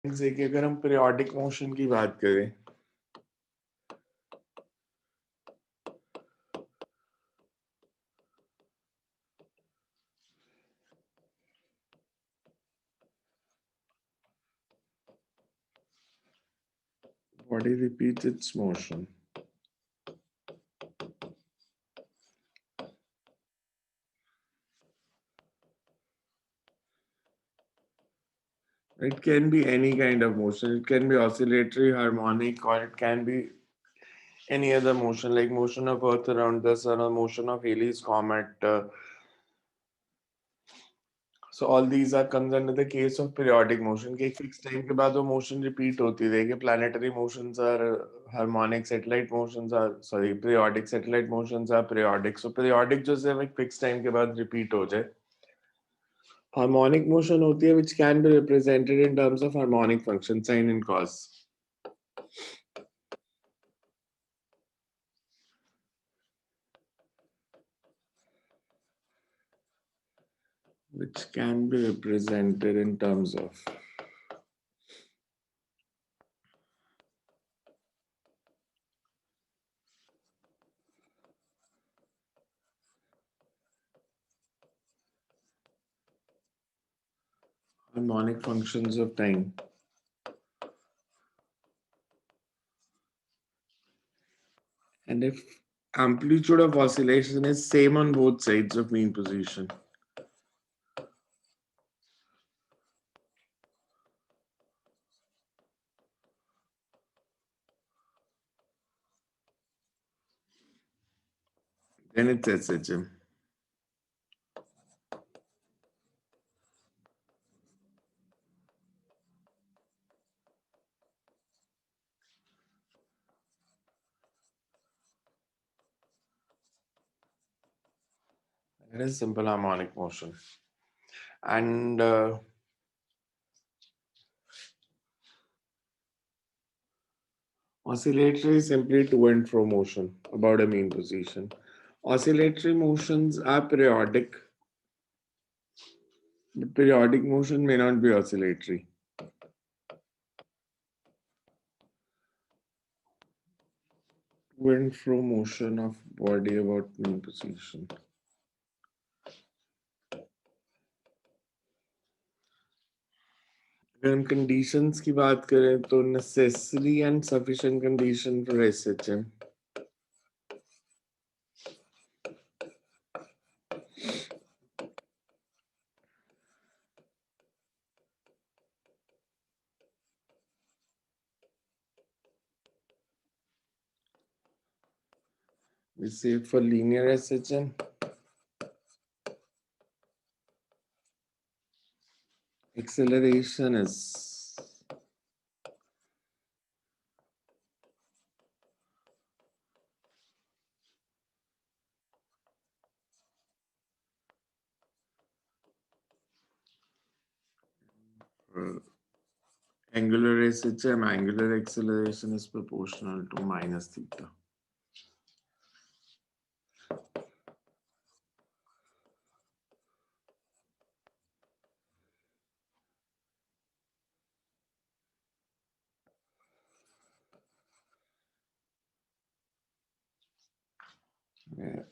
से कि अगर हम पीरियोडिक मोशन की बात करें, body repeats its motion. It can be any kind of motion. It can be oscillatory, harmonic, or it can be any other motion, like motion of Earth around the Sun or motion of Halley's Comet. So all these are comes under the case of periodic motion. कि एक fixed time के बाद वो motion repeat होती रहेगी. Planetary motions are harmonic, satellite motions are periodic, satellite motions are periodic. So periodic जो सिर्फ एक fixed time के बाद repeat हो जाए. Harmonic motion होती है which can be represented in terms of harmonic function, sine and cos. Which can be represented in terms of harmonic functions of time. And if amplitude of oscillation is same on both sides of mean position, then it's SHM. It is simple harmonic motion. And oscillatory is simply to and fro motion about a mean position. Oscillatory motions are periodic, but periodic motion may not be oscillatory. To and fro motion of body about mean position. अगर हम conditions की बात करें तो necessary and sufficient condition for SHM. We say for linear SHM, acceleration is angular SHM, angular acceleration is proportional to minus theta.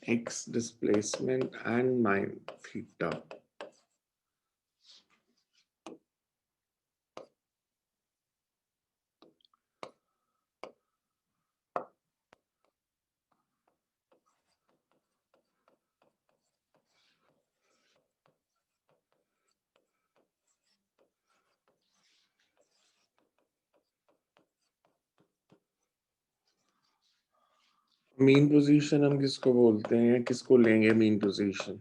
X displacement and minus theta. Mean position हम किसको बोलते हैं, किसको लेंगे mean position?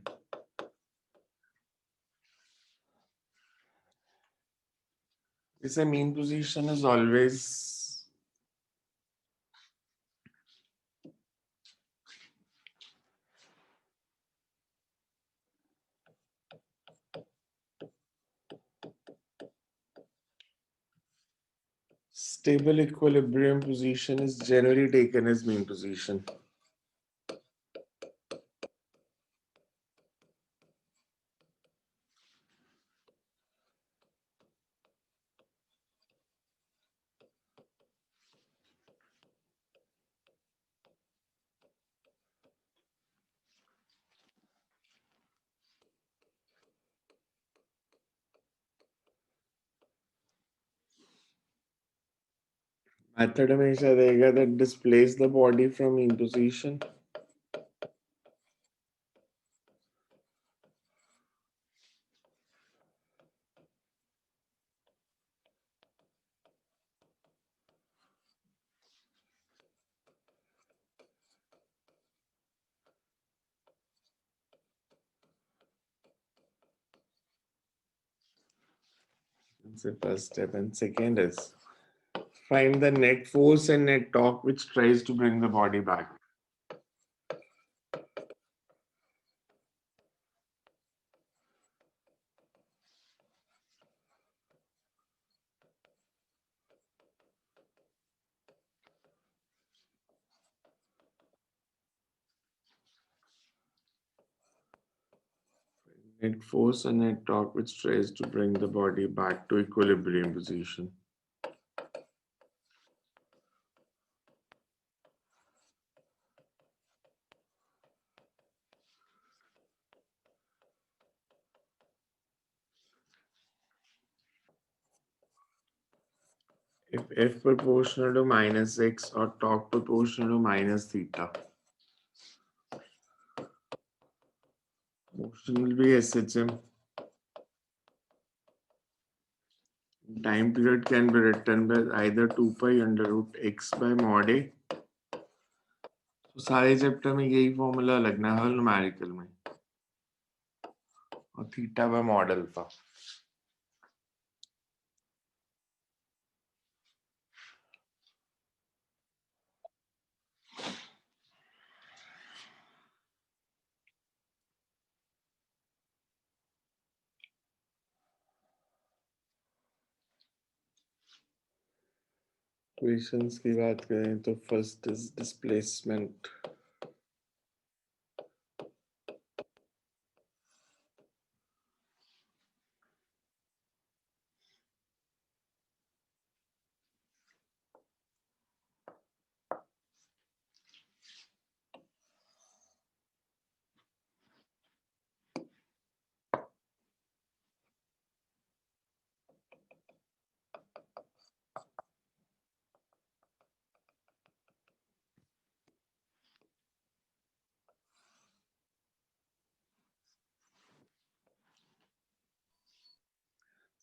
This mean position is always stable equilibrium position is generally taken as mean position. Method हमेशा रहेगा that displace the body from in position. That's the first step. And second is find the net force and net torque which tries to bring the body back. Net force and net torque which tries to bring the body back to equilibrium position. If F proportional to minus x or torque proportional to minus theta, motion will be SHM. Time period can be written by either 2 pi under root x by mod a. तो सारे chapter में यही formula लगना है हर numerical में और theta by mod alpha. Equations की बात करें तो first is displacement.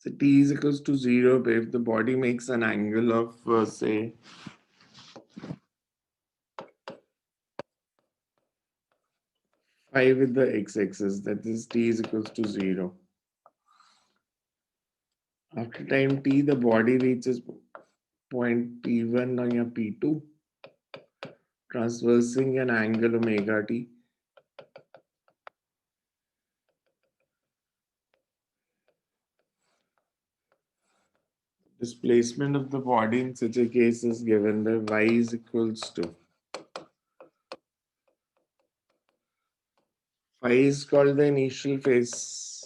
So t is equals to 0 if the body makes an angle of say 5 with the x-axis, that is t is equals to 0. After time t, the body reaches point P1 or P2, transversing an angle omega t. Displacement of the body in such a case is given by y is equals to phi is called the initial phase.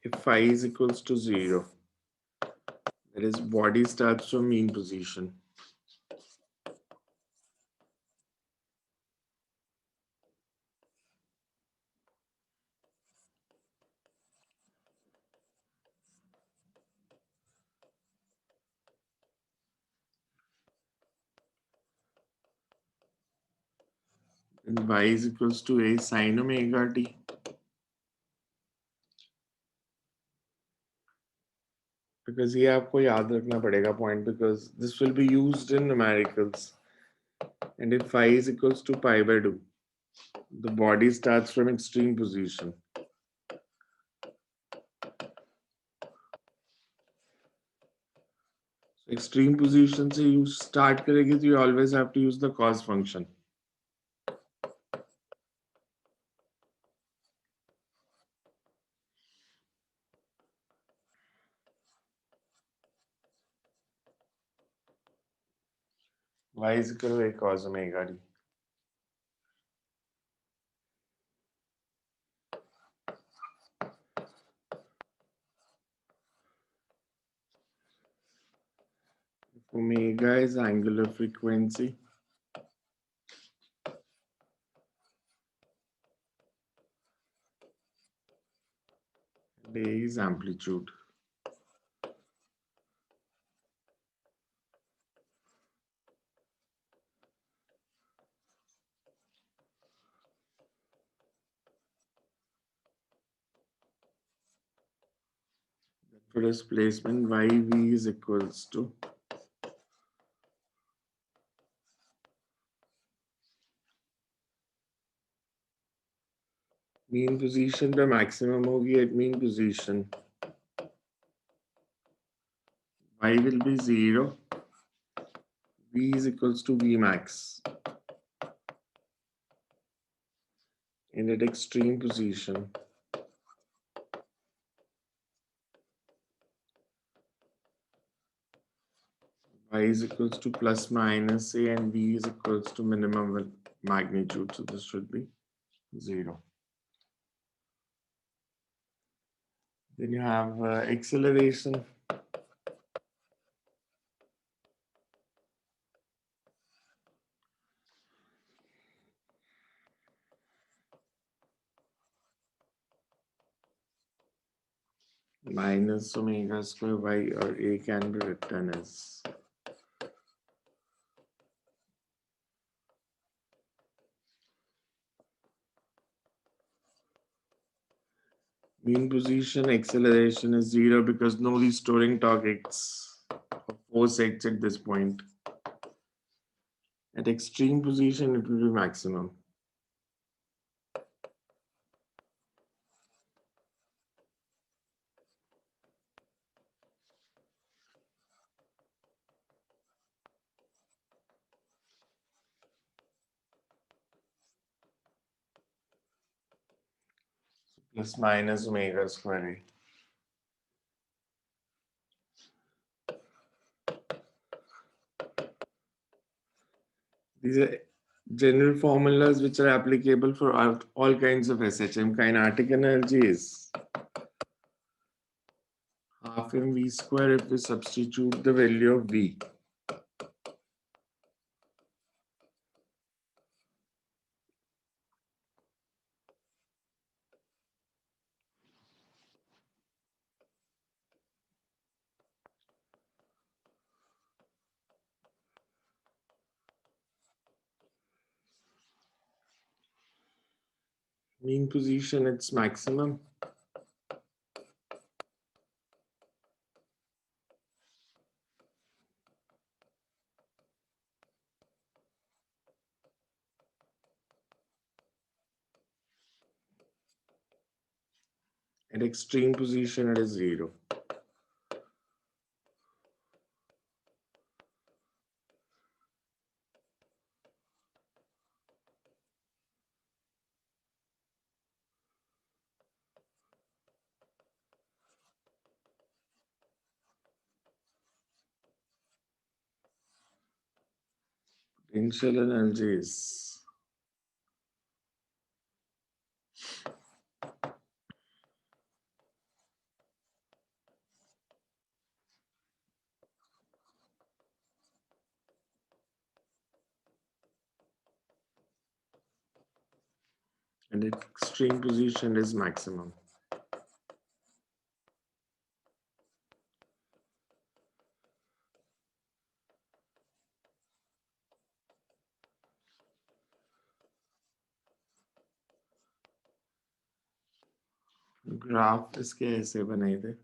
If phi is equals to 0, that is body starts from mean position. And y is equals to a sin omega t. Because ये आपको याद रखना पड़ेगा point, because this will be used in numericals. And if phi is equals to pi by 2, the body starts from extreme position. So extreme position से you start करेंगे तो you always have to use the cos function. Y is equal to a cos omega t. Omega is angular frequency. A is amplitude. For displacement, yv is equals to mean position पे maximum होगी at mean position. Y will be 0. V is equals to V max. In at extreme position. Y is equals to plus minus A and V is equals to minimum magnitude. So this should be 0. Then you have acceleration. Minus omega square y, or A can be written as mean position acceleration is 0 because no restoring torque acts or force acts at this point. At extreme position, it will be maximum. Plus minus omega square A. These are general formulas which are applicable for all kinds of SHM. Kinetic energy is half mv square if we substitute the value of V. Mean position, it's maximum. At extreme position, it is 0. Potential energy is at extreme position is maximum. Graph इसके ऐसे बनाए थे.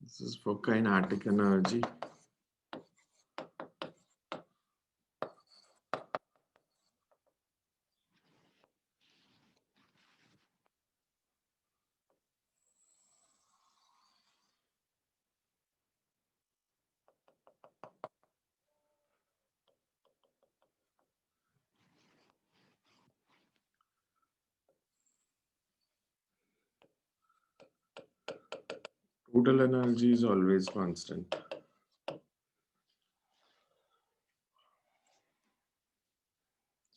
This is for kinetic energy. Total energy is always constant.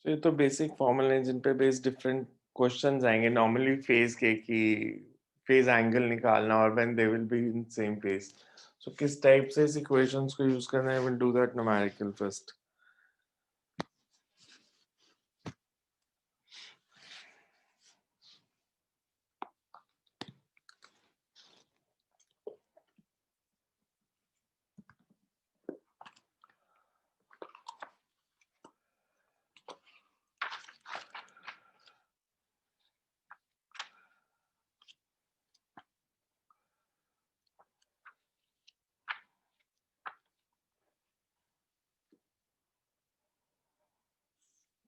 So ये तो basic formula है जिन पे based different questions आएंगे normally phase के की फेज एंगल निकालना और when they will be in same phase so किस टाइप से इस इक्वेशंस को यूज करना है will do that numerical first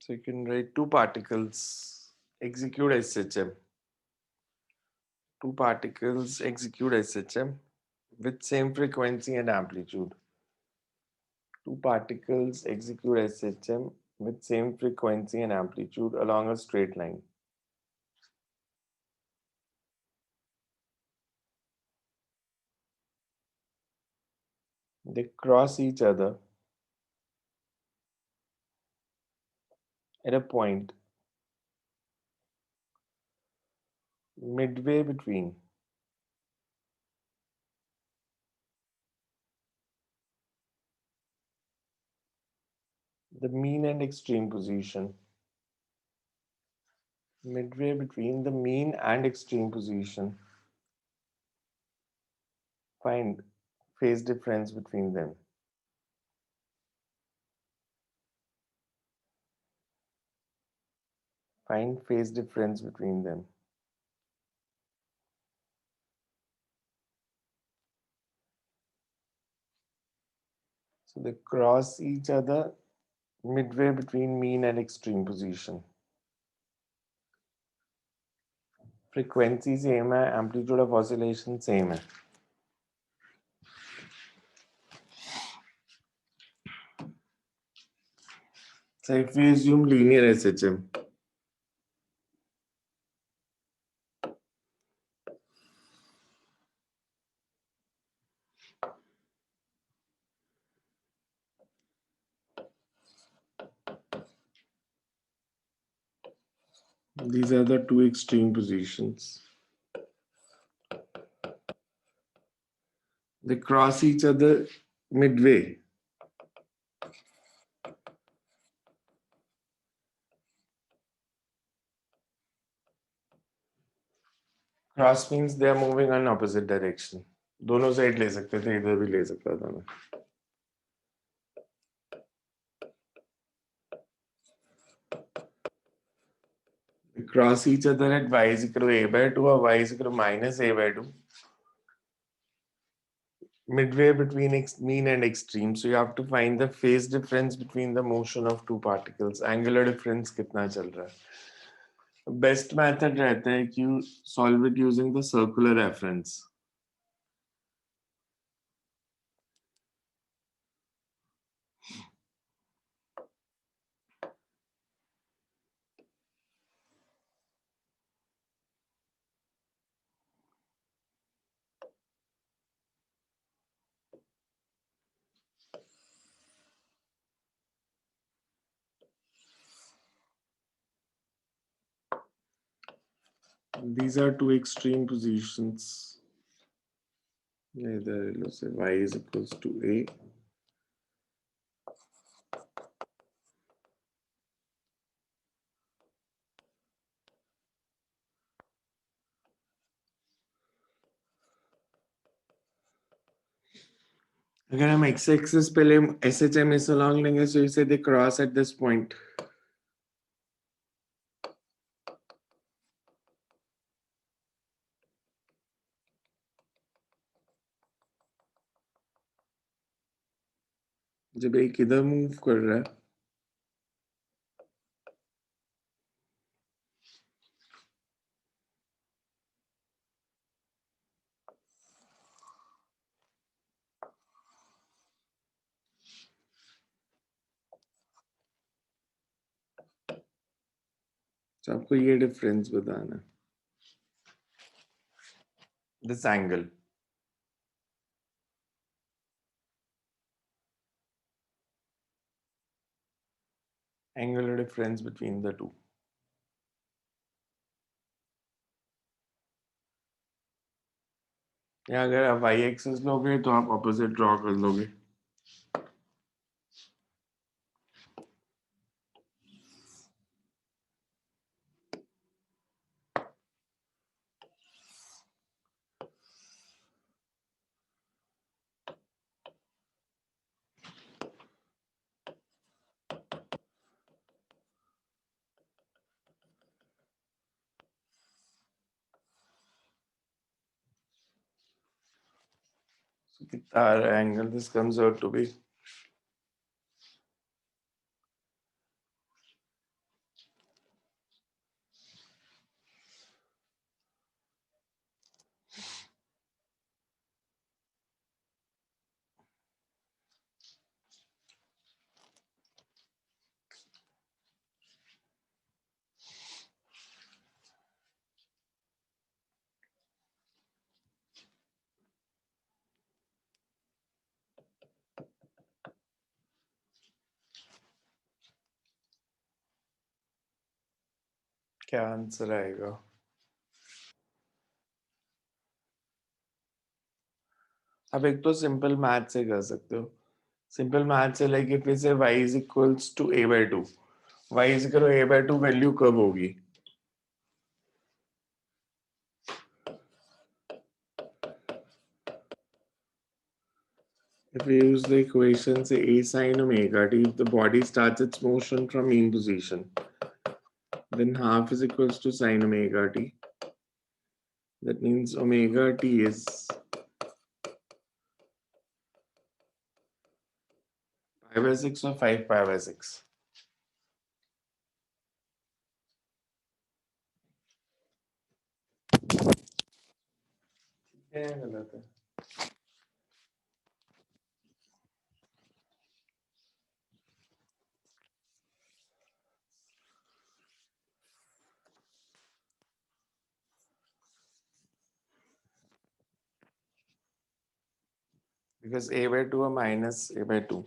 so you can write two particles execute SHM. Two particles execute SHM with same frequency and amplitude. Two particles execute SHM with same frequency and amplitude along a straight line. They cross each other at a point midway between the mean and extreme position. Midway between the mean and extreme position. Find phase difference between them. Find phase difference between them. So they cross each other midway between mean and extreme position. Frequency same है, amplitude of oscillation same है. So if we assume linear SHM, these are the two extreme positions. They cross each other midway. Cross means they are moving in opposite direction. दोनों side ले सकते थे, इधर भी ले सकता था मैं. They cross each other at y is equal to a by 2 or y is equal to minus a by 2. Midway between mean and extreme. So you have to find the phase difference between the motion of two particles. Angular difference कितना चल रहा है. Best method रहता है कि you solve it using the circular reference. These are two extreme positions. Either let's say y is equals to a. अगर हम x axis पहले SHM is along लेंगे so you say they cross at this point. जब एक इधर move कर रहा है तो आपको ये डिफरेंस बताना है. This angle. Angular difference between the two. या अगर आप y एक्सिस लोगे तो आप ऑपोजिट ड्रॉ कर लोगे. So कितना आ रहा है angle? This comes out to be क्या आंसर आएगा? अब एक तो सिंपल मैथ से कर सकते हो. सिंपल मैथ से लाइक इफ वी से y is equals to a by 2, y is equal to a by 2 value कब होगी? If we use the equation say a sin omega t, if the body starts its motion from mean position, then half is equals to sin omega t. That means omega t is pi by 6 or 5 pi by 6. क्या गलत है? Because a by 2 or minus a by 2.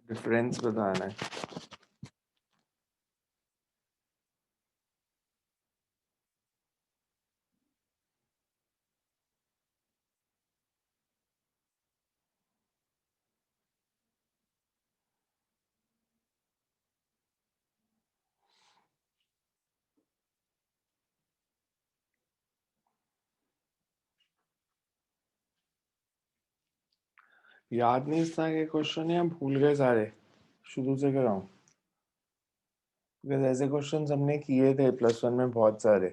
Difference बताना है. याद नहीं इस तरह के क्वेश्चन या भूल गए सारे? शुरू से कराऊं? बिकॉज ऐसे क्वेश्चन हमने किए थे +1 में बहुत सारे.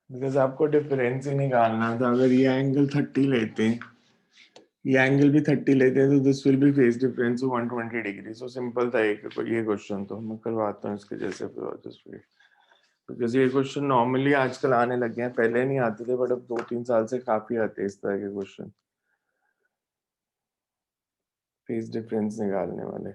बिकॉज आपको डिफरेंस ही निकालना था. अगर ये एंगल 30 लेते हैं, ये एंगल भी 30 लेते हैं, तो this will be phase difference 120 degree. So simple था ये क्वेश्चन. तो मैं करवाता हूँ इसके जैसे. बिकॉज ये क्वेश्चन नॉर्मली आजकल आने लग गए हैं, पहले नहीं आते थे बट अब 2-3 साल से काफी आते हैं इस तरह के क्वेश्चन, फेस डिफरेंस निकालने वाले.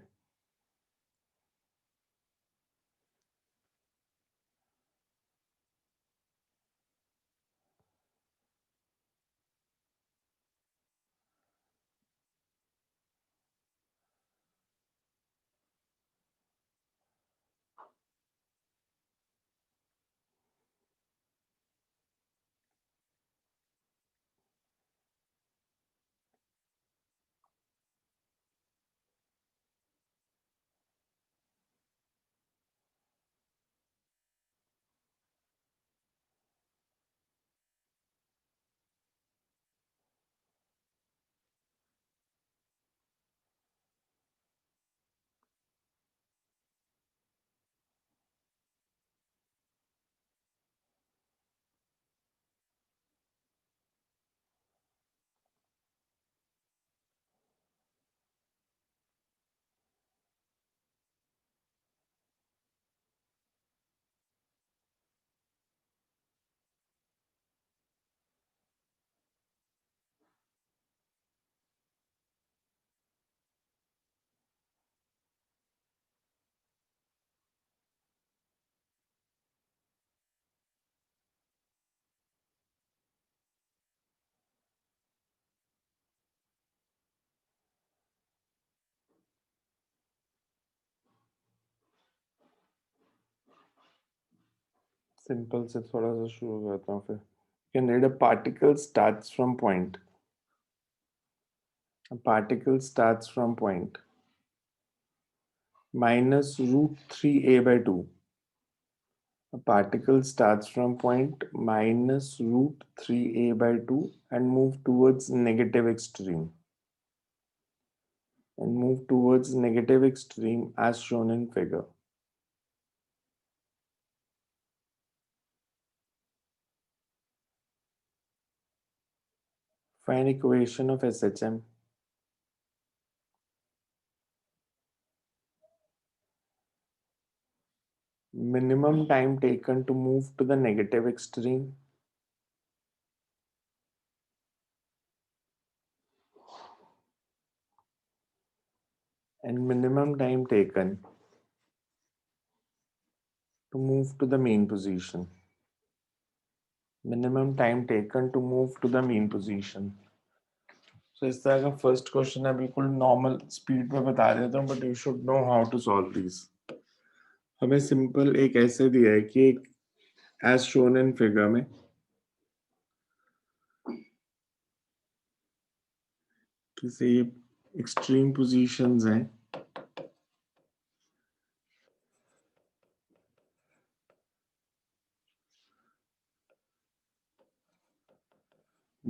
सिंपल से थोड़ा सा शुरू करता हूँ फिर. Can read a particle starts from point. A particle starts from point minus root 3a by 2. A particle starts from point minus root 3a by 2 and move towards negative extreme. And move towards negative extreme as shown in figure. Find equation of SHM. Minimum time taken to move to the negative extreme. And minimum time taken to move to the mean position. Minimum time taken to move to the mean position. So इस तरह का first question है, बिल्कुल normal speed में बता देता हूँ, but you should know how to solve this. हमें सिंपल एक ऐसे दिया है कि एक एज शोन इन फिगर में किसी एक्सट्रीम पोजीशंस हैं,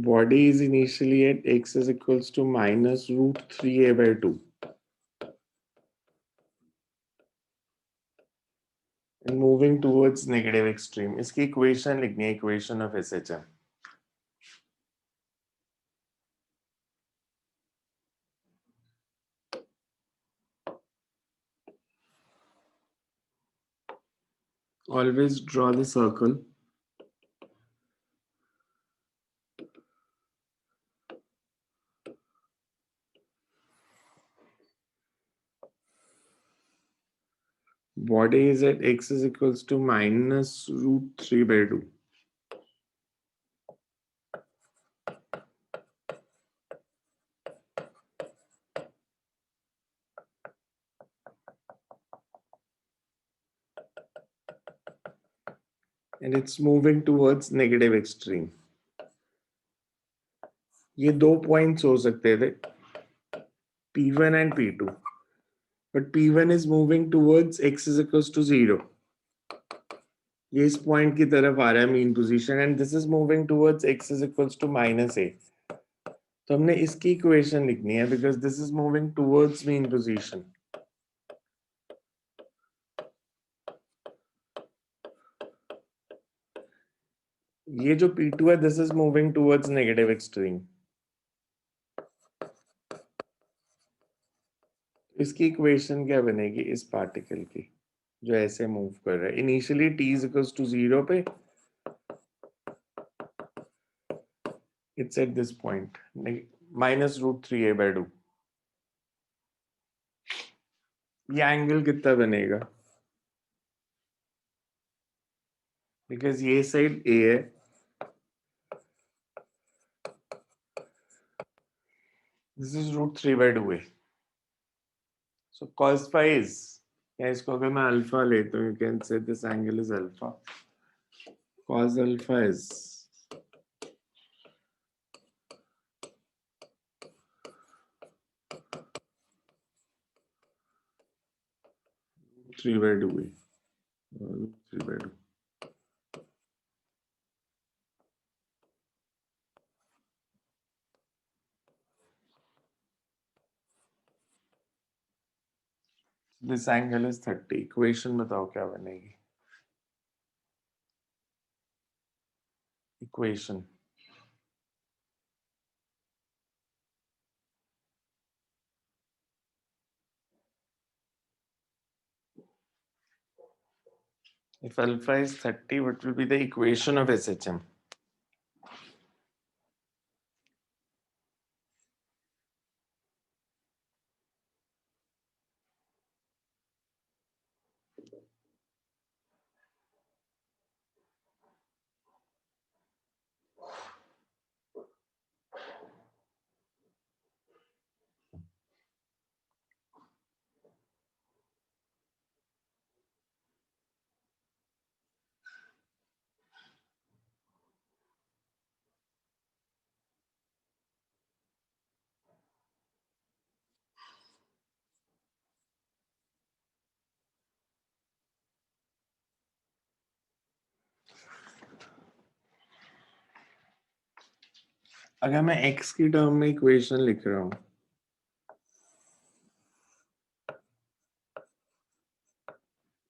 body is initially at x is equals to minus root 3a by 2 and moving towards negative extreme. इसकी इक्वेशन लिखनी है, equation of SHM. Always draw the circle. Body is at x is equals to minus root 3 by 2. And it's moving towards negative extreme. ये दो points हो सकते थे, P1 and P2, but P1 is moving towards x is equals to 0. ये इस point की तरफ आ रहा है mean position, and this is moving towards x is equals to minus a. तो हमने इसकी इक्वेशन लिखनी है because this is moving towards mean position. ये जो P2 है, this is moving towards negative extreme. इसकी इक्वेशन क्या बनेगी इस पार्टिकल की जो ऐसे मूव कर रहा है? Initially t is equals to 0 पे it's at this point minus root 3a by 2. ये एंगल कितना बनेगा? बिकॉज ये साइड a है, this is root 3 by 2a. So cos phi is, या इसको अगर मैं अल्फा लेता हूँ, you can say this angle is alpha. Cos alpha is 3 by 2a. 3 by 2. This angle is 30. Equation बताओ क्या बनेगी? Equation. If alpha is 30, what will be the equation of SHM? अगर मैं x की टर्म में equation लिख रहा हूँ,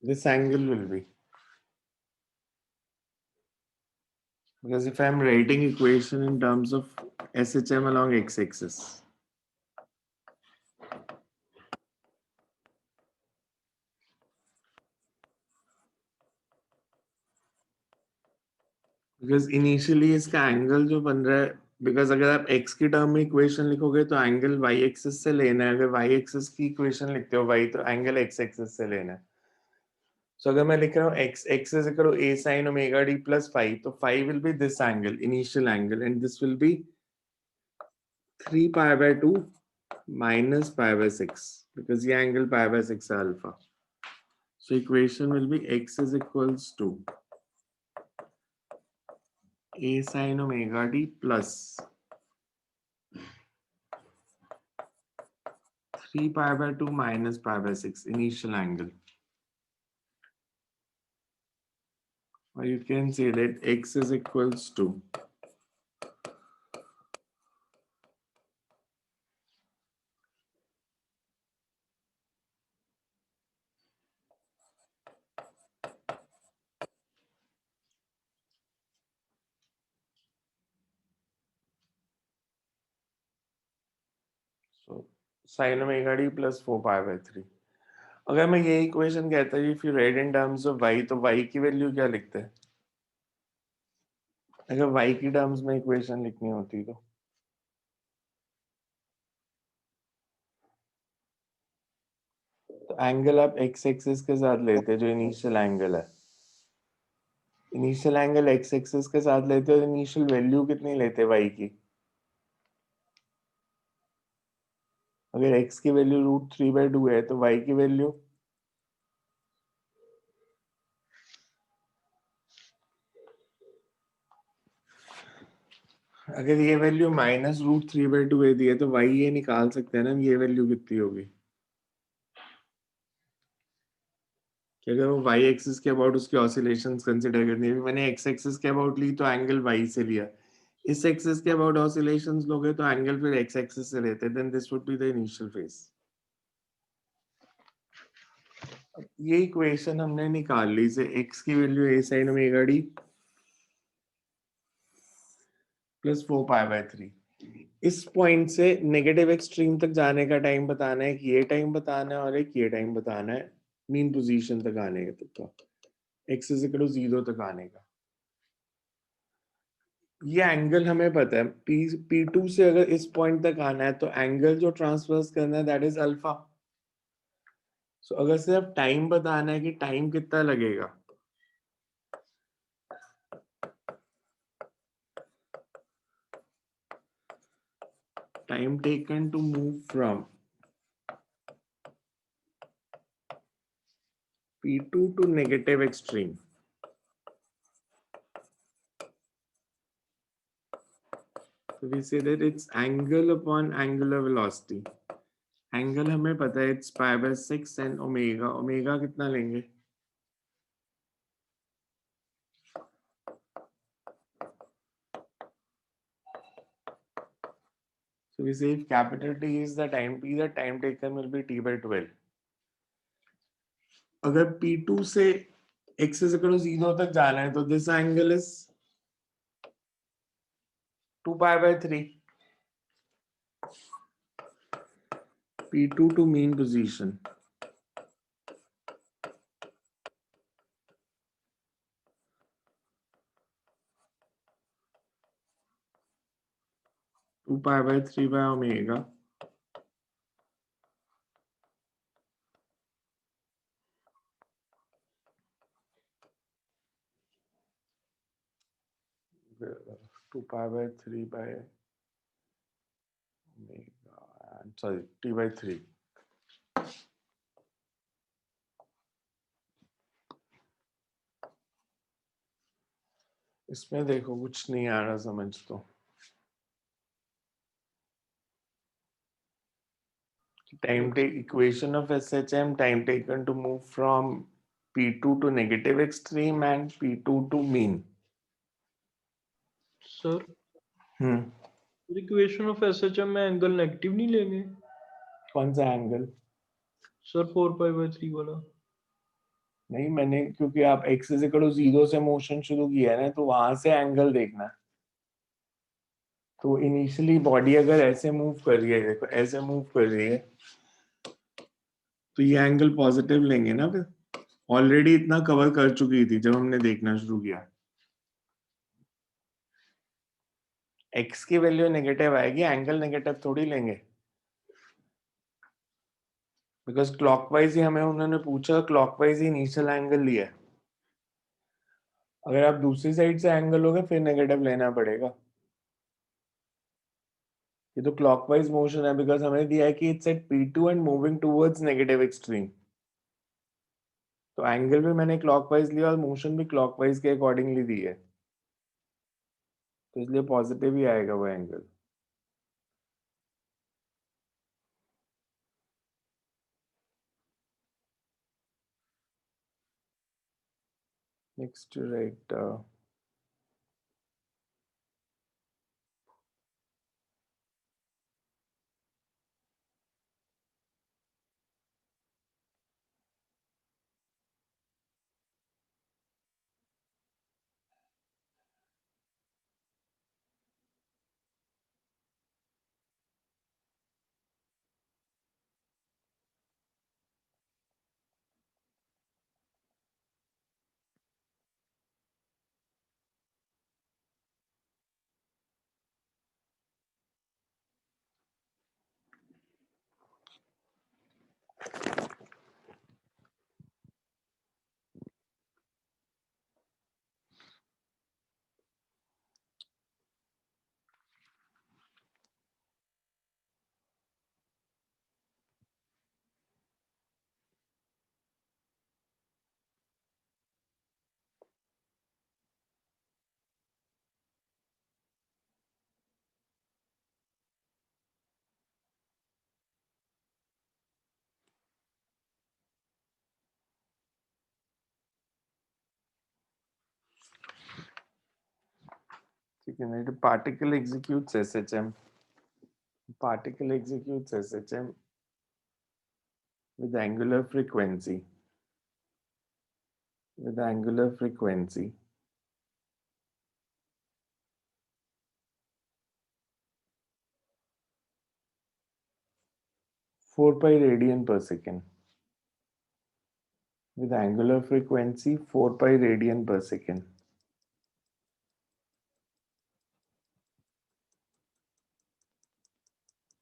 this angle will be, because if I'm writing equation in terms of SHM along x-axis, because initially इसका angle जो बन रहा है, बिकॉज अगर आप x की टर्म में इक्वेशन लिखोगे तो एंगल y एक्सिस से लेना है, अगर y एक्सिस की इक्वेशन लिखते हो y तो एंगल x एक्सिस से लेना है. सो अगर मैं लिख रहा हूँ x is equal to a sin omega d plus phi, तो phi will be this angle, initial angle, and this will be 3 pi by 2 minus pi by 6, because ये angle pi by 6 है alpha. So equation will be x is equals to a sin omega d plus 3 pi by 2 minus pi by 6 initial angle. Or you can say that x is equals to so sin omega d plus 4 pi by 3. अगर मैं ये equation कहता हूँ, if you write in terms of y, तो y की value क्या लिखते हैं? अगर y की टर्म्स में इक्वेशन लिखनी होती तो एंगल आप x एक्सिस के साथ लेते हैं, जो इनिशियल एंगल है. इनिशियल एंगल x एक्सिस के साथ लेते हो, इनिशियल वैल्यू कितनी लेते हैं y की? अगर x की वैल्यू √3/2 है तो y की वैल्यू अगर ये वैल्यू -√3/2 दी है तो y ये निकाल सकते हैं ना, ये वैल्यू कितनी होगी कि अगर वो y एक्सिस के अबाउट उसकी ऑसिलेशंस कंसीडर करनी है. मैंने x एक्सिस के अबाउट ली तो एंगल y से लिया, इस एक्सिस के अबाउट ऑसिलेशंस लोगे तो एंगल फिर x एक्सिस से लेते हैं. Then this would be the initial phase. ये इक्वेशन हमने निकाल ली से x की value a sin omega d plus 4 pi by 3. इस पॉइंट से नेगेटिव एक्सट्रीम तक जाने का टाइम बताना है, कि ये टाइम बताना है और एक ये टाइम बताना है मीन पोजीशन तक आने का, तक का x इज इक्वल टू 0 तक आने का. ये एंगल हमें पता है, P2 से अगर इस पॉइंट तक आना है तो एंगल जो ट्रांसवर्स करना है दैट इज अल्फा. सो अगर सिर्फ टाइम बताना है कि टाइम कितना लगेगा, time taken to move from P2 to negative extreme. So we say that it's angle upon angular velocity. Angle हमें पता है, it's pi by 6 and omega. Omega कितना लेंगे? So we say if capital T is the time T, the time taken will be T by 12. अगर P2 से x is equal to 0 तक जाना है तो this angle is 2 pi by 3. P2 to mean position. Two pi by 3 by omega. Two pi by 3 by omega. Sorry, T by 3. इसमें देखो कुछ नहीं आ रहा समझ तो. Time take equation of SHM, time taken to move from P2 to negative extreme and P2 to mean. Sir, equation of SHM में angle negative नहीं लेंगे कौन सा एंगल? सर 4 पाई बाई 3 वाला। नहीं, मैंने क्योंकि आप x इज इक्वल टू 0 से मोशन शुरू किया है ना, तो वहां से एंगल देखना है। तो इनिशियली बॉडी अगर ऐसे मूव कर रही है, देखो ऐसे मूव कर रही है, तो ये एंगल पॉजिटिव लेंगे ना फिर। ऑलरेडी इतना कवर कर चुकी थी जब हमने देखना शुरू किया। x की वैल्यू नेगेटिव आएगी, एंगल नेगेटिव थोड़ी लेंगे, बिकॉज क्लॉकवाइज ही हमें उन्होंने पूछा, क्लॉकवाइज ही इनिशियल एंगल लिया है। अगर आप दूसरी साइड से एंगल लोगे फिर नेगेटिव लेना पड़ेगा। ये तो क्लॉकवाइज मोशन है, बिकॉज हमें दिया है कि it's at P2 and moving towards negative extreme. तो एंगल भी मैंने क्लॉकवाइज लिया और मोशन भी क्लॉकवाइज के अकॉर्डिंगली दी है, तो इसलिए पॉजिटिव ही आएगा वो एंगल। नेक्स्ट राइट, ठीक है ना। Particle executes SHM, particle executes SHM with angular frequency, with angular frequency 4 pi radian per second, with angular frequency 4 pi radian per second.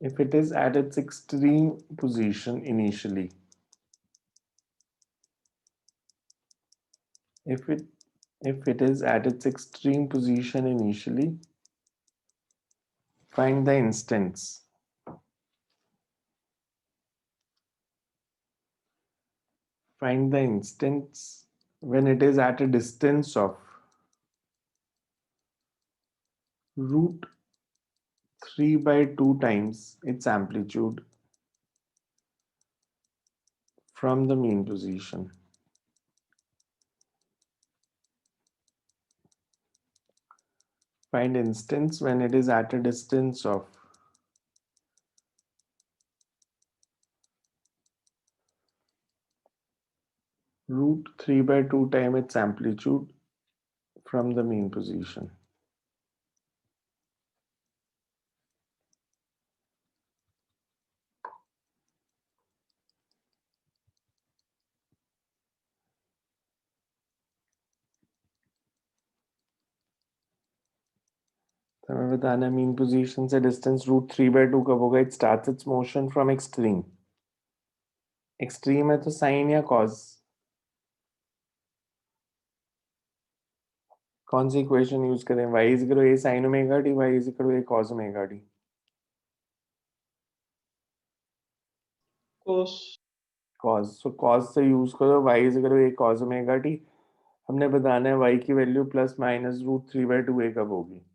If it is at its extreme position initially, if it if it is at its extreme position initially, find the instance. Find the instance when it is at a distance of root 3 by 2 times its amplitude from the mean position. Find instance when it is at a distance of root 3 by 2 times its amplitude from the mean position. तो हमें बताना mean position से distance root 3 by 2 कब होगा? It starts its motion from extreme. Extreme है तो sine या cos? कौन सी इक्वेशन यूज करें? y is equal to a sin omega t, y is equal to a cos omega t। cos cos, so cos से use करो, y is equal to a cos omega t। हमने बताना है y की value plus minus root 3 by 2a कब होगी?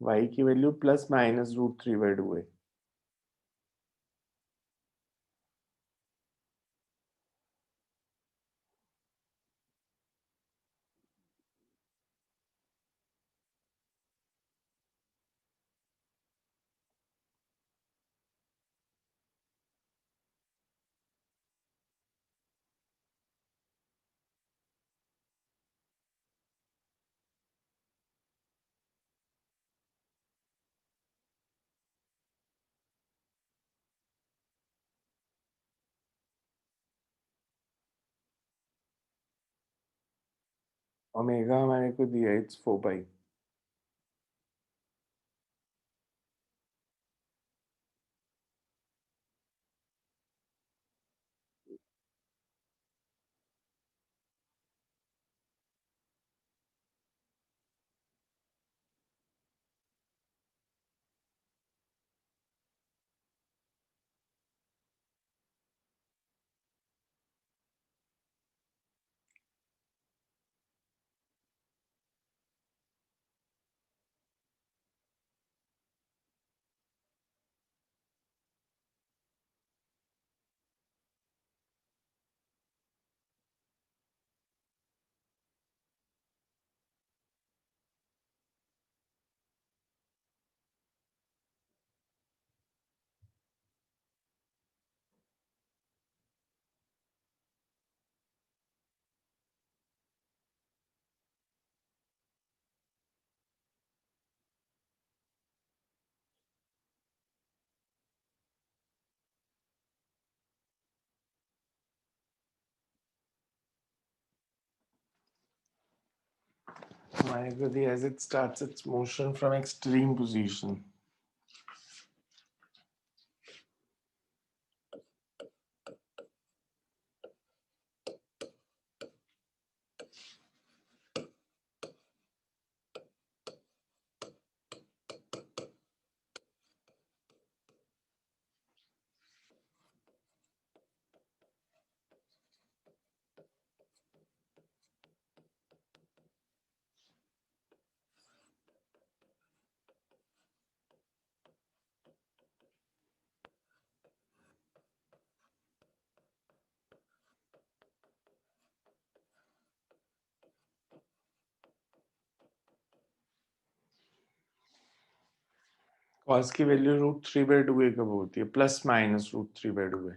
y की value plus minus root 3 by 2a। Omega हमारे को दिया इट्स 4 पाई. हमारे को दिया as it starts its motion from extreme position. cos की वैल्यू √3/2a कब होती है? Plus minus √3/2a.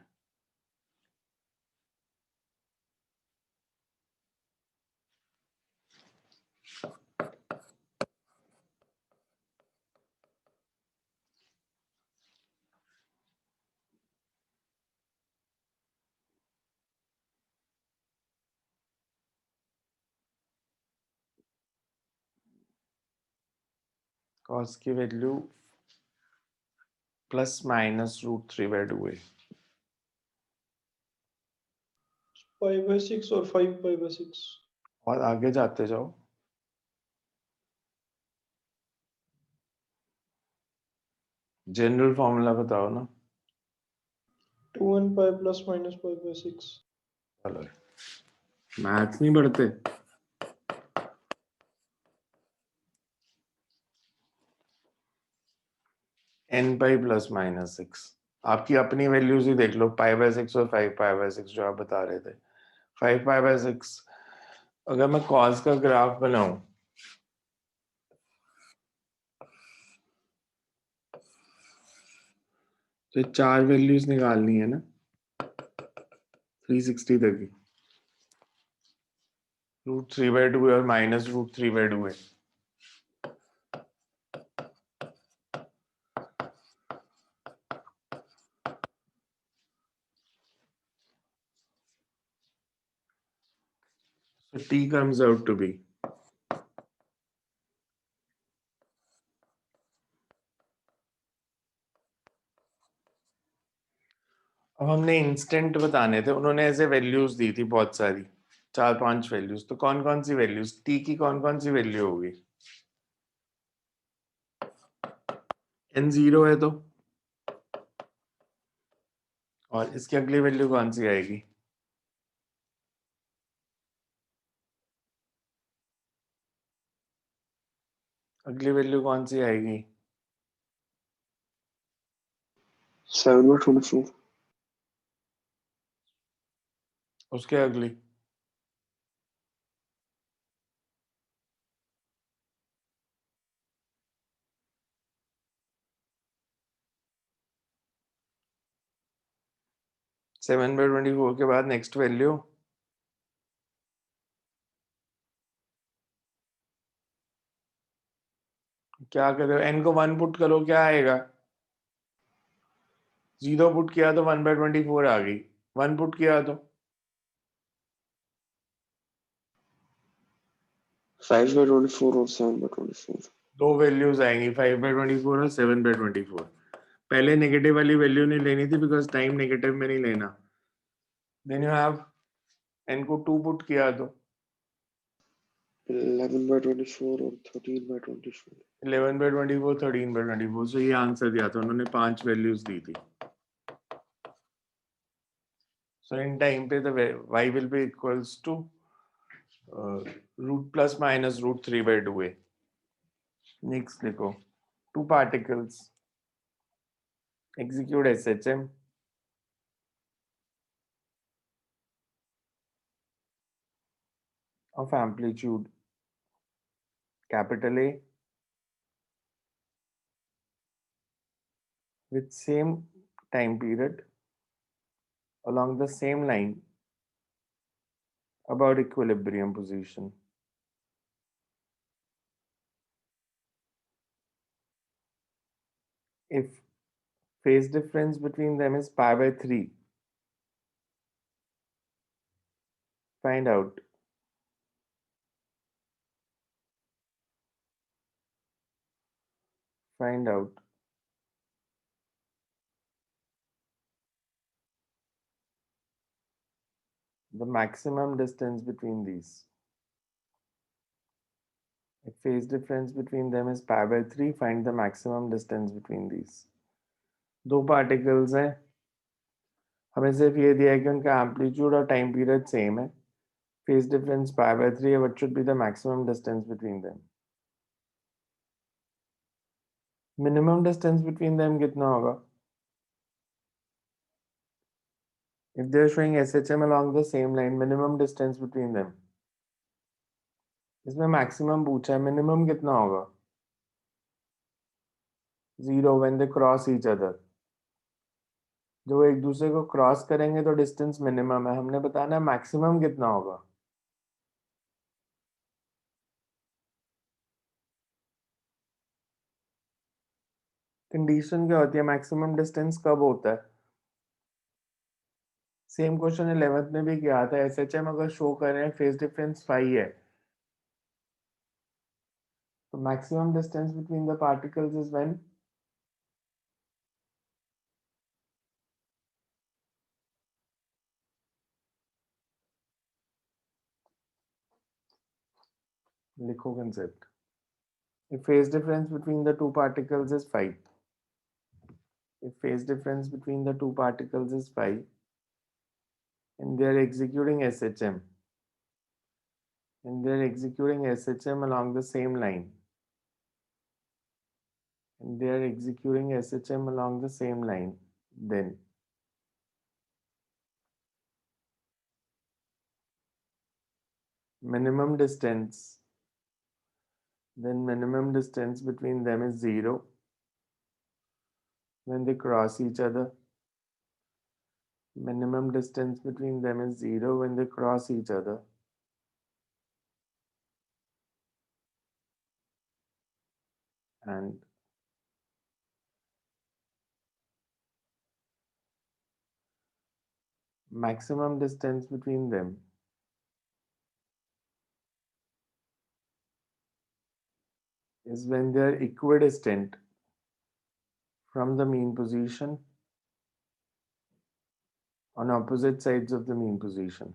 cos की value plus minus √3/2a. Pi by 6 और 5 पाई बाय 6. और आगे जाते जाओ. जनरल फॉर्मूला बताओ ना. 2n pi plus minus pi by 6. चलो, मैथ्स नहीं पढ़ते. n pi plus minus 6. आपकी अपनी वैल्यूज ही देख लो. π/6 और 5π/6 जो आप बता रहे थे. 5π/6 अगर मैं cos का ग्राफ बनाऊं तो 4 वैल्यूज निकालनी है ना 360 तक की. √3/2 और minus √3/2. So t comes out to be अब हमने इंस्टेंट बताने थे. उन्होंने ऐसे वैल्यूज दी थी बहुत सारी 4-5 वैल्यूज. तो कौन कौन सी वैल्यूज t की कौन कौन सी वैल्यू होगी? n 0 है तो और इसकी अगली वैल्यू कौन सी आएगी? अगली वैल्यू कौन सी आएगी? 7/24. उसके अगली 7/24 के बाद नेक्स्ट वैल्यू क्या करो? n को 1 पुट करो, क्या आएगा? 0 पुट किया तो 1/24 आ गई. 1 पुट किया तो 5/24 और 7/24. दो वैल्यूज आएंगी 5/24 और 7/24. पहले नेगेटिव वाली वैल्यू नहीं लेनी थी बिकॉज टाइम नेगेटिव में नहीं लेना. देन यू हैव n को 2 पुट किया तो 11/24 और 13/24. 11/24 13/24. so ये आंसर दिया था उन्होंने 5 वैल्यूज दी थी. So in time पे the y will be equals to root plus minus root 3/2a. Next लिखो 2 particles execute SHM of amplitude capital A with same time period along the same line about equilibrium position. If phase difference between them is pi/3, find out the maximum distance between these. If phase difference between them is pi/3, find the maximum distance between these. दो particles हैं, हमें सिर्फ ये दिया है कि उनका amplitude और time period same है. Phase difference pi/3 है. What should be the maximum distance between them? Minimum distance between them कितना होगा? If they are showing SHM along the same line, minimum distance between them. इसमें maximum पूछा है, minimum कितना होगा? 0 when they cross each other. जो एक दूसरे को क्रॉस करेंगे तो डिस्टेंस मिनिमम है. हमने बताना है मैक्सिमम कितना होगा. कंडीशन क्या होती है? मैक्सिमम डिस्टेंस कब होता है? सेम क्वेश्चन 11th में भी किया था. एसएचएम अगर शो कर रहे हैं फेज डिफरेंस 5 है तो maximum distance between the particles is when लिखो concept. if phase difference between the two particles is 5 if phase difference between the two particles is 5 and they are executing SHM along the same line then minimum distance between them is 0 when they cross each other. Minimum distance between them is 0 when they cross each other. And maximum distance between them is when they are equidistant from the mean position on opposite sides of the mean position.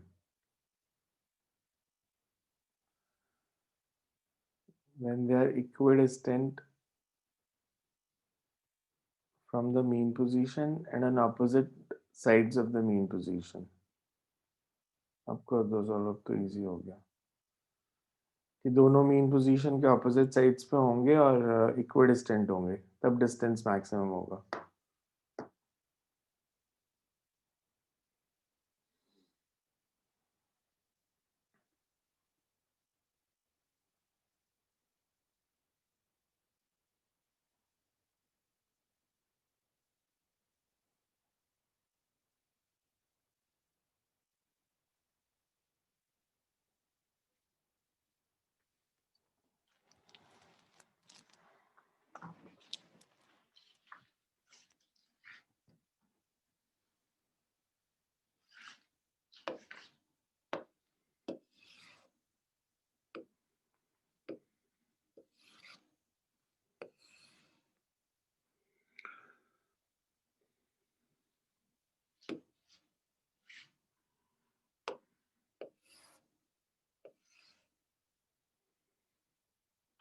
When they are equidistant from the mean position and on opposite sides of the mean position. अब कर दो solve, अब तो easy हो गया कि दोनों mean position के ऑपोजिट साइड्स पे होंगे और इक्विडिस्टेंट होंगे, तब डिस्टेंस मैक्सिमम होगा.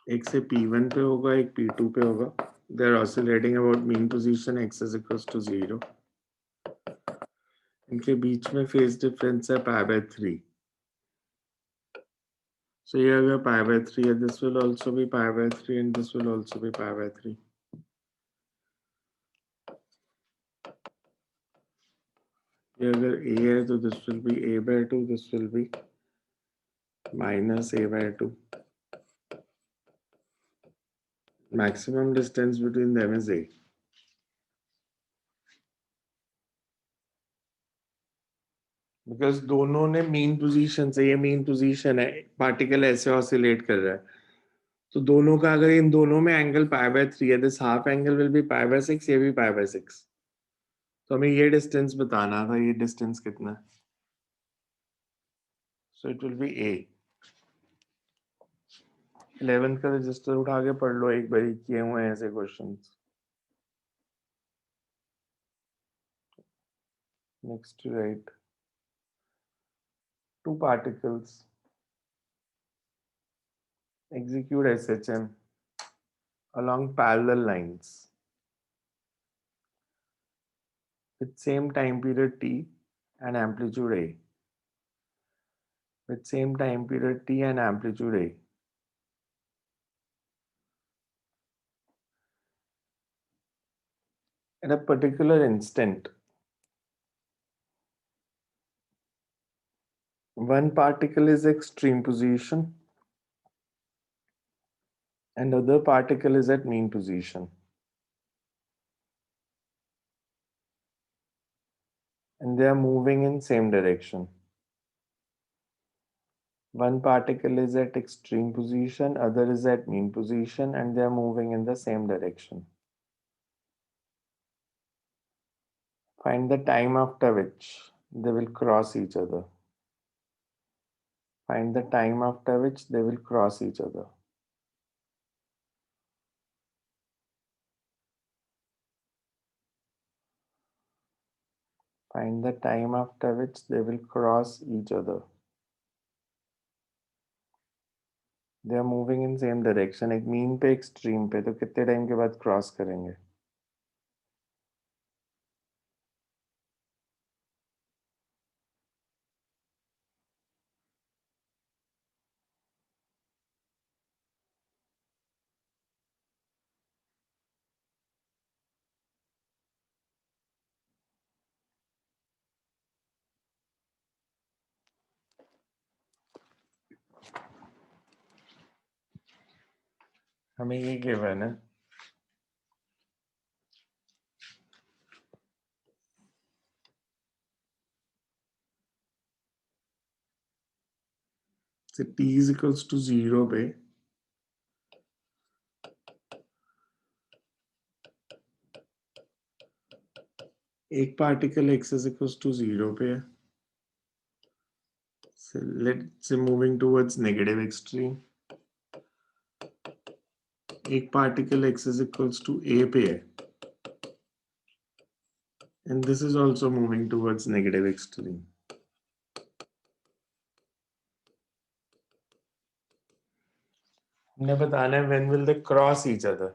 एक से P1 पे होगा, एक P2 पे होगा. They are oscillating about mean position x is equals to 0. इनके बीच में फेज डिफरेंस है π/3. So ये अगर π/3 है, this will also be π/3 and this will also be π/3. ये अगर a है तो this will be a/2, this will be minus a/2. Maximum distance between them is a. Because दोनों ने मीन पोजीशन से, ये मीन पोजीशन है, पार्टिकल ऐसे ऑसिलेट कर रहा है, तो दोनों का अगर इन दोनों में एंगल π/3 है, this half angle will be π/6, ये भी π/6. तो हमें ये डिस्टेंस बताना था, ये डिस्टेंस कितना है. So it will be a. 11th का रजिस्टर उठा के पढ़ लो, एक बार किए हुए हैं ऐसे questions. Next right, two particles execute SHM along parallel lines with same time period t and amplitude a. With same time period t and amplitude a. At a particular instant, one particle is extreme position and other particle is at mean position. And they are moving in same direction. One particle is at extreme position, other is at mean position, and they are moving in the same direction. Find the time after which they will cross each other. Find the time after which they will cross each other. Find the time after which they will cross each other. They are moving in same direction. एक mean पे extreme पे, तो कितने time के बाद cross करेंगे? हमें ये given है. So t is equals to 0 पे एक particle x is equals to 0 पे है. So let's say moving towards negative extreme. एक particle x is equals to a पे है. And this is also moving towards negative extreme. हमने बताना है when will they cross each other.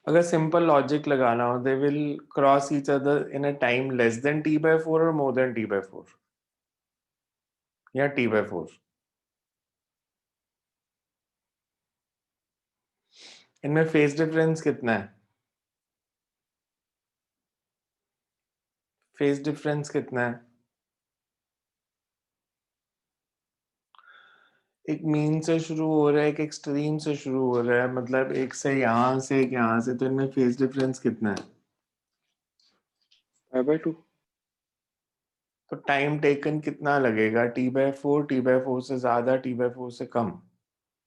अगर simple logic लगाना हो, they will cross each other in a time less than t/4 or more than t/4 या t/4. इनमें phase difference कितना है? फेज डिफरेंस कितना है? एक मीन से शुरू हो रहा है, एक एक्सट्रीम से शुरू हो रहा है, मतलब एक से यहां से एक यहां से, तो इनमें फेज डिफरेंस कितना है? π/2. तो टाइम टेकन कितना लगेगा? t/4, t/4 से ज्यादा, t/4 से कम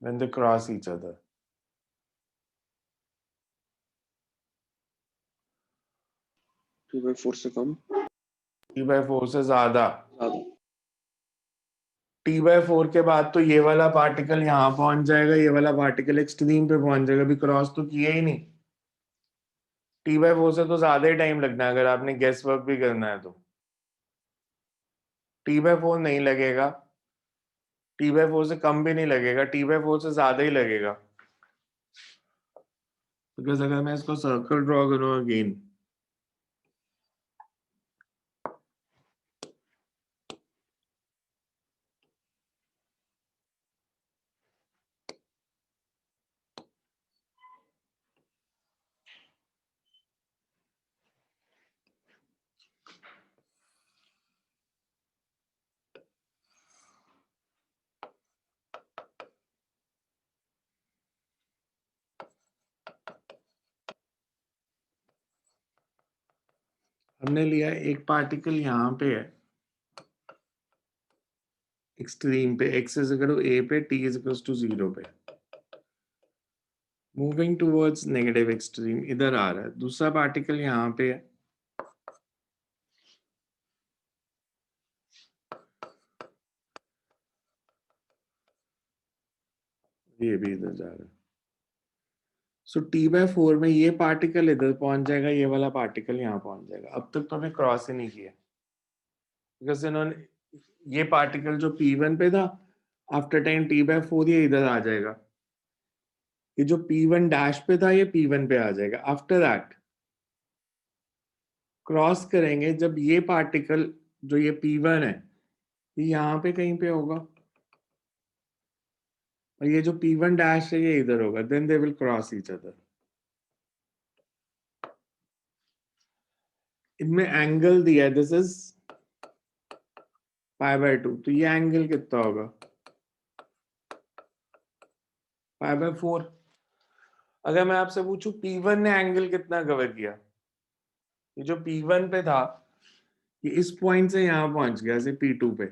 when they cross each other. t/4 से कम, t/4 से ज्यादा. ज्यादा. t/4 के बाद तो ये वाला पार्टिकल यहाँ पहुंच जाएगा, ये वाला पार्टिकल एक्सट्रीम पे पहुंच जाएगा, अभी क्रॉस तो किया ही नहीं. t/4 से तो ज्यादा ही टाइम लगना है अगर आपने गेस वर्क भी करना है तो. t/4 नहीं लगेगा. T/4 से कम भी नहीं लगेगा, T/4 से ज्यादा ही लगेगा, बिकॉज अगर मैं इसको सर्कल ड्रॉ करूं अगेन, हमने लिया एक पार्टिकल यहाँ पे है एक्सट्रीम पे, x is equal to a पे, t इज इक्वल टू 0 पे, मूविंग टुवर्ड्स नेगेटिव एक्सट्रीम इधर आ रहा है। दूसरा पार्टिकल यहाँ पे है, ये भी इधर जा रहा है। सो T/4 में ये पार्टिकल इधर पहुंच जाएगा, ये वाला पार्टिकल यहाँ पहुंच जाएगा। अब तक तो हमें क्रॉस ही नहीं किया, बिकॉज इन्होंने ये पार्टिकल जो P1 पे था, आफ्टर टाइम T/4 ये इधर आ जाएगा। ये जो P1 डैश पे था ये P1 पे आ जाएगा। आफ्टर दैट क्रॉस करेंगे जब ये पार्टिकल जो ये P1 है ये यहाँ पे कहीं पे होगा, और ये जो P1 डैश है ये इधर होगा, then they will cross each other. इनमें एंगल दिया है, दिस इज π/2, तो ये एंगल कितना होगा, π/4। अगर मैं आपसे पूछूं P1 ने एंगल कितना कवर किया, ये जो P1 पे था ये इस पॉइंट से यहाँ पहुंच गया ऐसे P2 पे,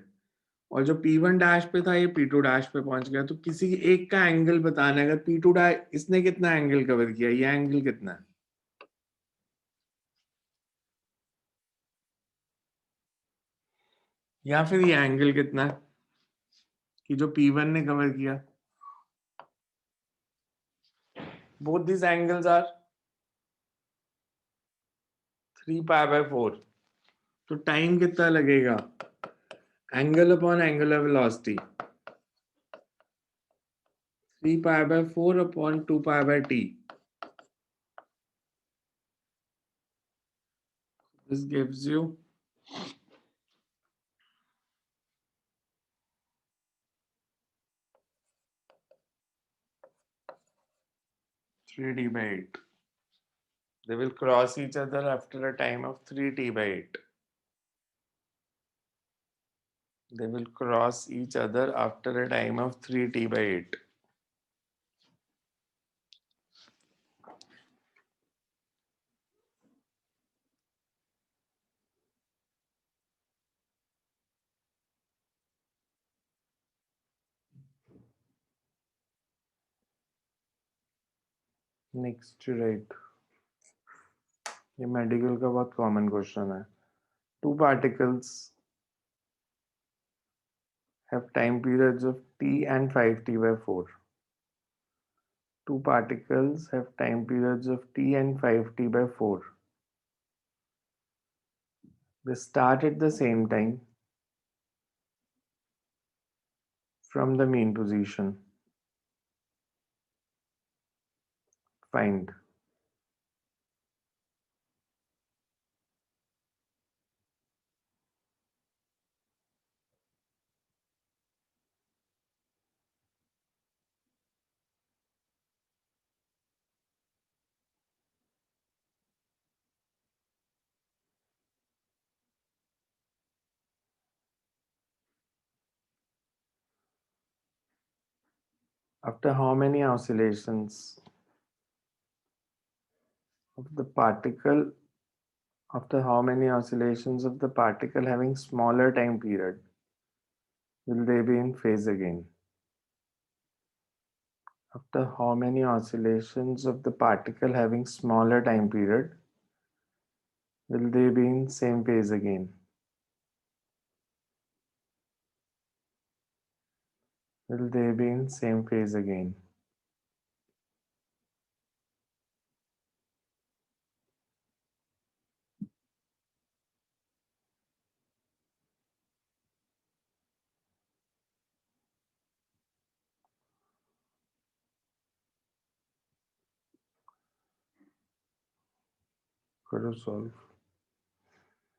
और जो P1 डैश पे था ये P2 डैश पे पहुंच गया। तो किसी एक का एंगल बताना है, अगर P2 डैश इसने कितना एंगल कवर किया, ये एंगल कितना है, या फिर ये एंगल कितना है कि जो P1 ने कवर किया। Both this angles are 3π/4। तो टाइम कितना लगेगा, angle upon angular velocity 3π/4 upon 2π/t। This gives you 3t/8. They will cross each other after a time of 3t/8. They will cross each other after a time of 3t/8. Next, right. ये medical का बहुत common question है। Two particles have time periods of t and 5t/4. Two particles have time periods of t and 5t/4. They start at the same time from the mean position. Find. After how many oscillations of the particle, after how many oscillations of the particle having smaller time period will they be in phase again? After how many oscillations of the particle having smaller time period will they be in same phase again? Will they be in same phase again? करो solve.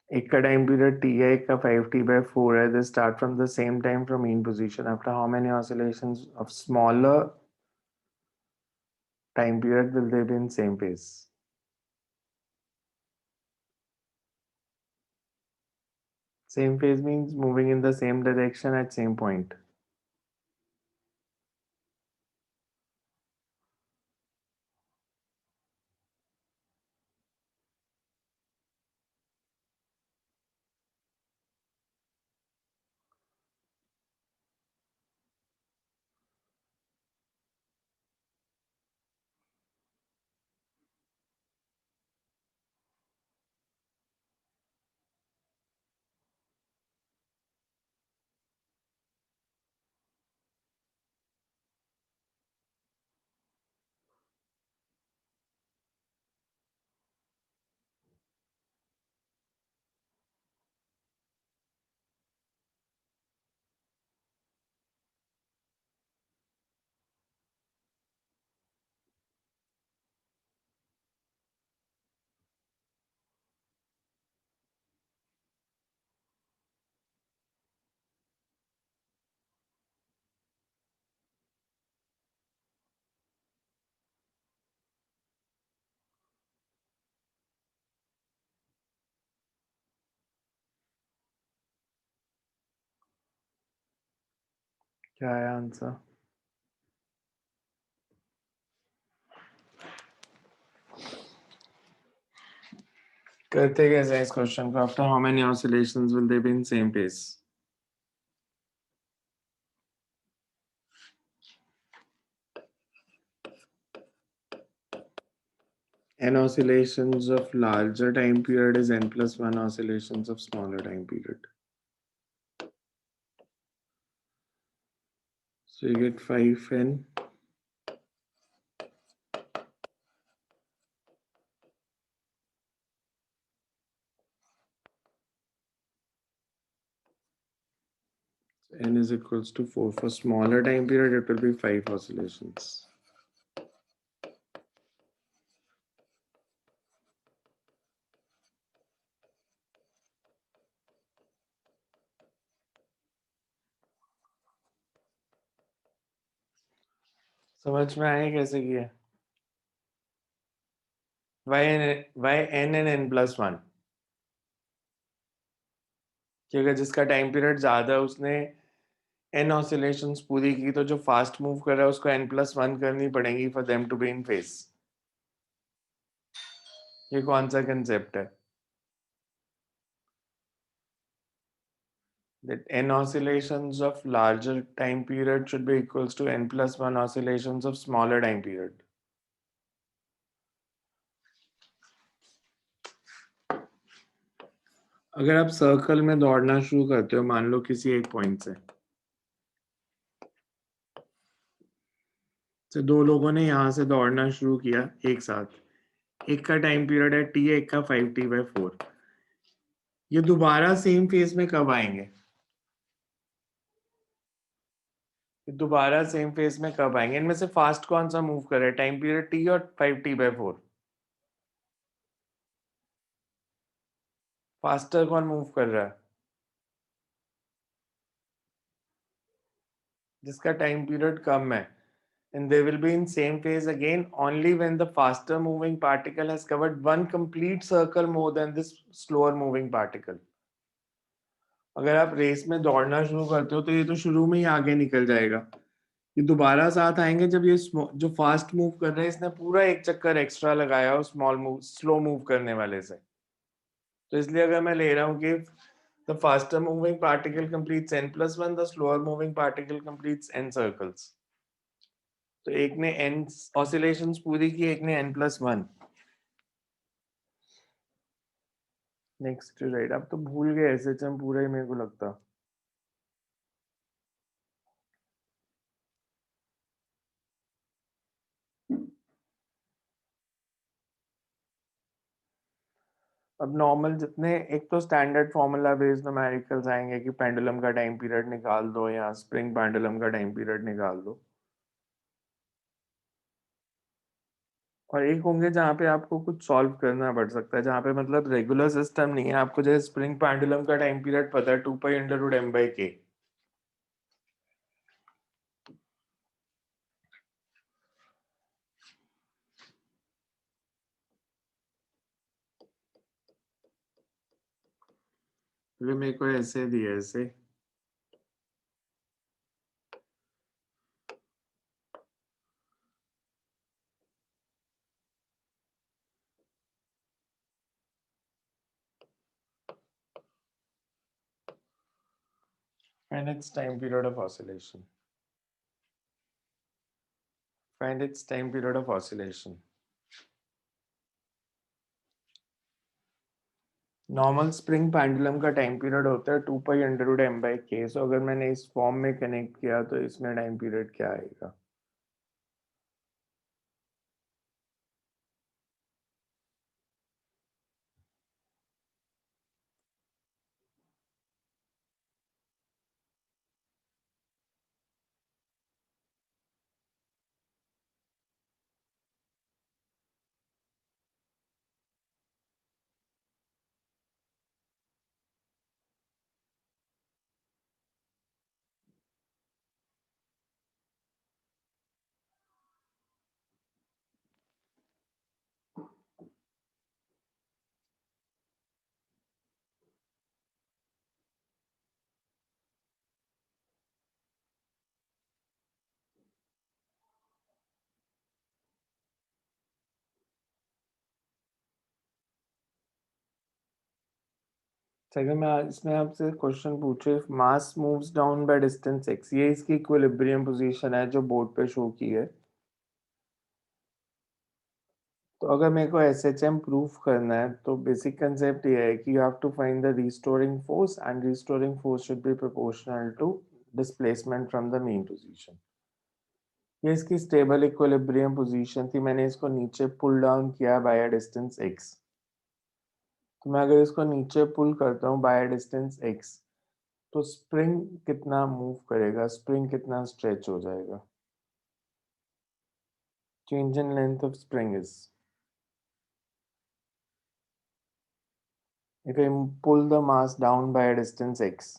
एक का time period t है, एक का 5t/4 है. They start from the same time from mean position. After how many oscillations of smaller time period will they be in same phase? Same phase means moving in the same direction at same point. क्या है answer? करते कैसे हैं इस question को? After how many oscillations will they be in same phase? N oscillations of larger time period is n plus 1 oscillations of smaller time period. So you get 5n n is equals to 4. For smaller time period, it will be 5 oscillations. समझ में आए कैसे किया? Why n and n plus 1? क्योंकि जिसका time period ज्यादा है उसने n ऑसिलेशंस पूरी की, तो जो फास्ट मूव कर रहा है उसको n plus 1 करनी पड़ेगी for them to be in phase. ये कौन सा कंसेप्ट है? That n oscillations of larger time period should be equals to n plus 1 oscillations of smaller time period. अगर आप सर्कल में दौड़ना शुरू करते हो, मान लो किसी एक पॉइंट से दो लोगों ने यहां से दौड़ना शुरू किया एक साथ, एक का टाइम पीरियड है t, एक का 5t/4. ये दोबारा सेम फेज में कब आएंगे? ये दोबारा सेम फेज में कब आएंगे? इनमें से फास्ट कौन सा मूव कर रहा है? टाइम पीरियड t और 5t/4. फास्टर कौन मूव कर रहा है? जिसका टाइम पीरियड कम है. And they will be in same phase again only when the faster moving particle has covered one complete circle more than this slower moving particle. अगर आप race में दौड़ना शुरू करते हो तो ये तो शुरू में ही आगे निकल जाएगा. ये दोबारा साथ आएंगे जब ये जो फास्ट मूव कर रहे हैं इसने पूरा एक चक्कर एक्स्ट्रा लगाया हो स्मॉल मूव स्लो मूव करने वाले से. तो इसलिए अगर मैं ले रहा हूँ कि the faster moving particle completes n plus 1, the slower moving particle completes n circles. तो एक ने n ऑसिलेशंस पूरी की, एक ने n plus 1. Next right. अब तो भूल गए SHM पूरा ही मेरे को लगता. अब नॉर्मल जितने, एक तो स्टैंडर्ड फॉर्मूला बेस्ड न्यूमेरिकल्स आएंगे कि पेंडुलम का टाइम पीरियड निकाल दो या स्प्रिंग पेंडुलम का टाइम पीरियड निकाल दो. और एक होंगे जहाँ पे आपको कुछ सॉल्व करना पड़ सकता है, जहाँ पे मतलब रेगुलर सिस्टम नहीं है, आपको जैसे स्प्रिंग पेंडुलम का टाइम पीरियड पता है 2 पाई √m/k। क्योंकि मेरे को ऐसे दिया ऐसे find its time period of oscillation, find its time period of oscillation। Normal spring pendulum का टाइम पीरियड होता है 2 पाई √m/k। सो अगर मैंने इस फॉर्म में कनेक्ट किया तो इसमें टाइम पीरियड क्या आएगा? अगर मैं इसमें आपसे क्वेश्चन पूछे, mass moves down by distance x, ये इसकी इक्विलिब्रियम पोजीशन है जो बोर्ड पे शो की है। तो अगर मेरे को एसएचएम प्रूफ करना है तो बेसिक कंसेप्ट ये है कि you have to find the restoring force and restoring force should be proportional to displacement from the mean position. ये इसकी स्टेबल इक्विलिब्रियम पोजीशन थी, मैंने इसको नीचे पुल डाउन किया बाय डिस्टेंस x। तो मैं अगर इसको नीचे पुल करता हूँ बाय डिस्टेंस x, तो स्प्रिंग कितना मूव करेगा, स्प्रिंग कितना स्ट्रेच हो जाएगा? Change in length of spring is, if I pull the mass down by a distance x,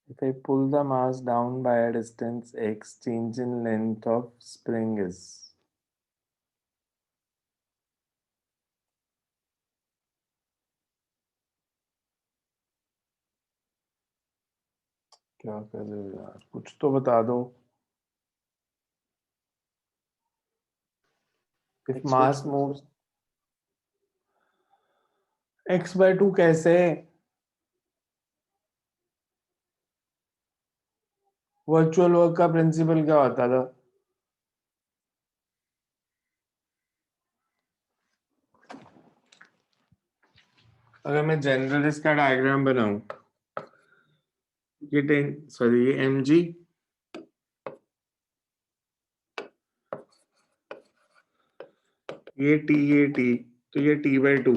if I pull the mass down by a distance x, change in length of spring is, क्या कर रहे हो यार, कुछ तो बता दो। If mass moves x/2 कैसे? वर्चुअल वर्क का प्रिंसिपल क्या होता था? अगर मैं जनरल इसका डायग्राम बनाऊं, ये सॉरी ये mg, ये t, तो ये t/2।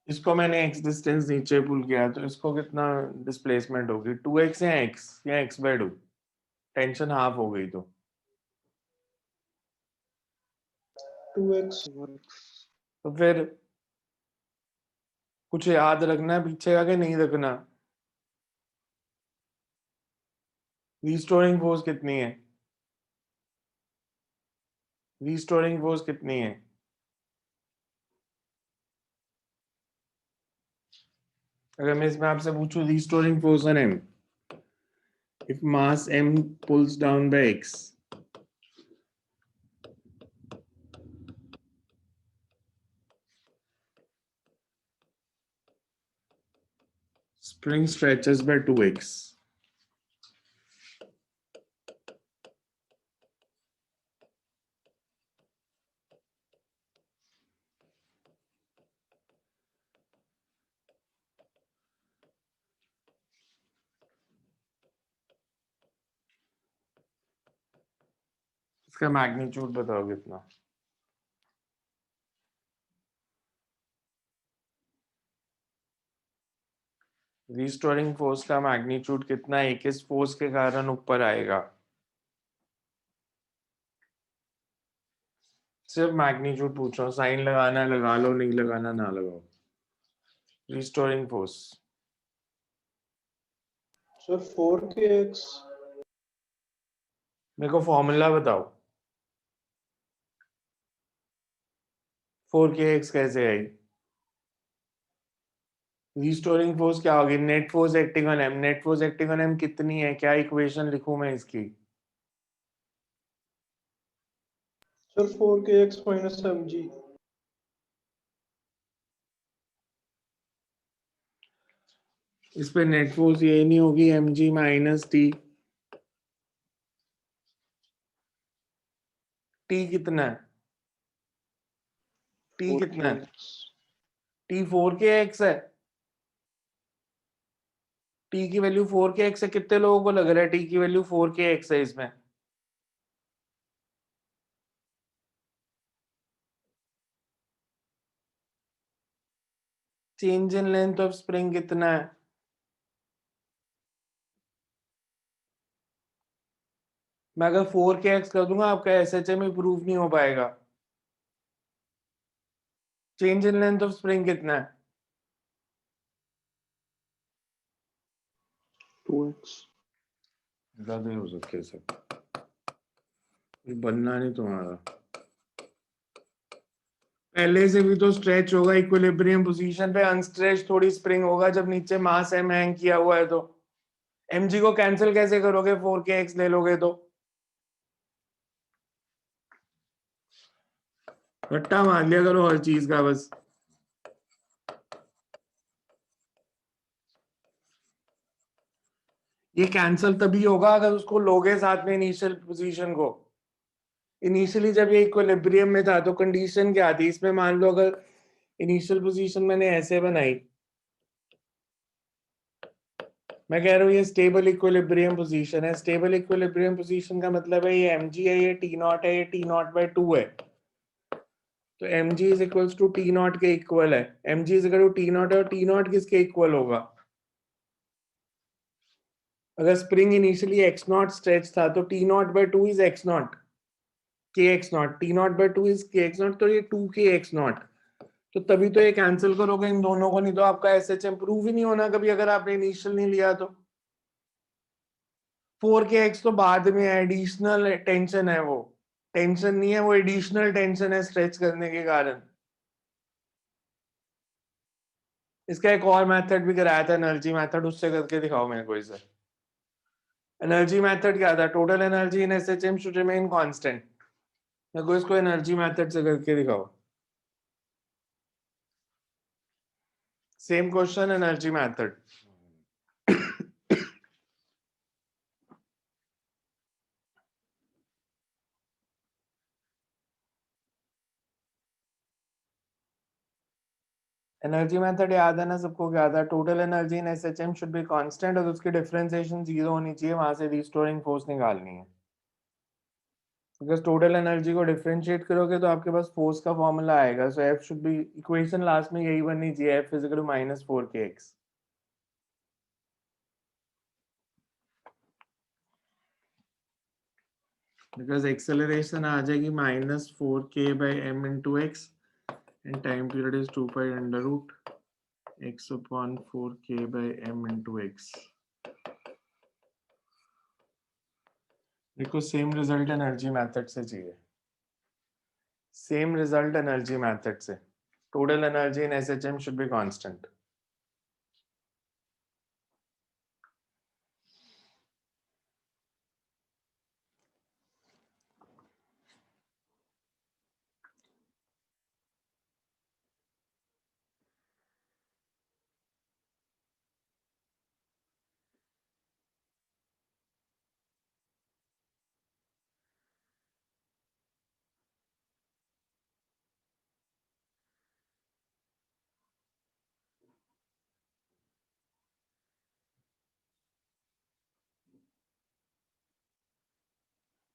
इसको मैंने x डिस्टेंस नीचे पुल किया तो इसको कितना डिस्प्लेसमेंट होगी, 2x या x या x/2? टेंशन हाफ हो गई तो 2x। तो फिर कुछ याद रखना है पीछे का कि नहीं रखना? रीस्टोरिंग फोर्स कितनी है? रीस्टोरिंग फोर्स कितनी है? अगर मैं इसमें आपसे पूछूं restoring force on m, if mass m pulls down by x, spring stretches by 2x, इसका मैग्नीट्यूड बताओ कितना? रिस्टोरिंग फोर्स का मैग्नीट्यूड कितना है, किस फोर्स के कारण ऊपर आएगा? सिर्फ मैग्नीट्यूड पूछ रहा हूँ, साइन लगाना है लगा लो, नहीं लगाना ना लगाओ। रिस्टोरिंग फोर्स सर 4kx मेरे को फॉर्मूला बताओ। 4kx कैसे आई? रिस्टोरिंग फोर्स क्या होगी? Net force acting on M. Net force acting on M कितनी है? क्या इक्वेशन लिखूं मैं इसकी? Sir 4kx minus mg। इस पे नेट फोर्स ये नहीं होगी mg माइनस टी। टी कितना है? टी कितना है? 4kx टी 4kx है। टी की वैल्यू 4kx है। कितने लोगों को लग रहा है टी की वैल्यू 4kx है इसमें? Change in length of spring कितना है? मैं अगर 4kx कर दूंगा आपका एसएचएम प्रूव नहीं हो पाएगा। Change in length of spring कितना है? 2x। ज्यादा ही हो सकते हैं सब। ये बनना नहीं तुम्हारा। पहले से भी तो स्ट्रेच होगा इक्विलिब्रियम पोजीशन पे, अनस्ट्रेच थोड़ी स्प्रिंग होगा जब नीचे मास एम हैंग किया हुआ है तो। mg को कैंसिल कैसे करोगे? 4kx ले लोगे तो। रट्टा मार लिया करो हर चीज का बस। ये कैंसिल तभी होगा अगर उसको लोगे साथ में इनिशियल पोजीशन को। इनिशियली जब ये इक्विलिब्रियम में था तो कंडीशन क्या थी इसमें? मान लो अगर इनिशियल पोजीशन मैंने ऐसे बनाई, मैं कह रहा हूँ ये स्टेबल इक्विलिब्रियम पोजीशन है। स्टेबल इक्विलिब्रियम पोजीशन का मतलब है ये mg है, ये t नॉट है, ये t नॉट बाय 2 है। तो mg is equals to t nought के इक्वल है। mg is equal to t nought है और t नॉट किसके इक्वल होगा? अगर spring initially x nought stretch था तो t nought by 2 is x nought k x nought. T nought by 2 is k x nought, तो ये 2 के एक्स नॉट। तो तभी तो ये कैंसिल करोगे इन दोनों को, नहीं तो आपका एसएचएम प्रूव ही नहीं होना कभी अगर आपने इनिशियल नहीं लिया तो। 4 के एक्स तो बाद में एडिशनल टेंशन है, वो टेंशन नहीं है, वो एडिशनल टेंशन है स्ट्रेच करने के कारण। इसका एक और मेथड भी कराया था, एनर्जी मेथड, उससे करके दिखाओ मेरे को इसे। एनर्जी मेथड क्या था? Total energy in SHM should remain constant. मेरे को इसको एनर्जी मेथड से करके दिखाओ। Same question, energy method. Energy method याद है ना सबको? क्या था? Total energy in SHM should be constant और उसकी डिफरेंशिएशन जीरो होनी चाहिए, वहां से रिस्टोरिंग फोर्स निकालनी है। बिकॉज टोटल एनर्जी को डिफरेंशिएट करोगे तो आपके पास फोर्स का फॉर्मूला आएगा। So F should be, equation last में यही बननी चाहिए, F is equal to minus 4kx। Because acceleration आ जाएगी -4k/m/x and time period is 2 pi under root x upon 4k/m/x। देखो सेम रिजल्ट एनर्जी मेथड से चाहिए, सेम रिजल्ट एनर्जी मेथड से। Total energy in SHM should be constant.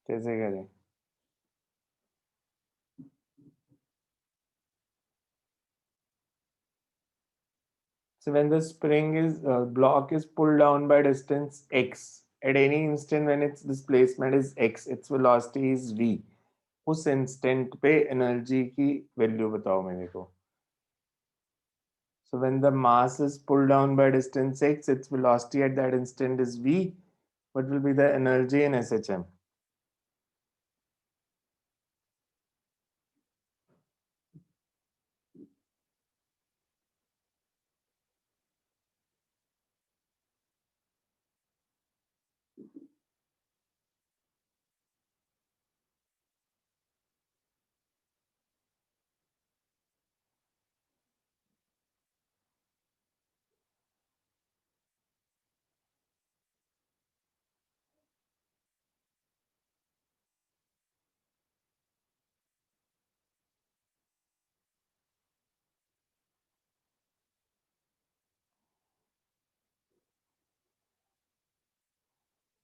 कैसे करें? So when the spring is block is pulled down by distance x, at any instant when its displacement is x, its velocity is v. उस instant पे energy की value बताओ मेरे को. So when the mass is pulled down by distance x, its velocity at that instant is v. What will be the energy in SHM?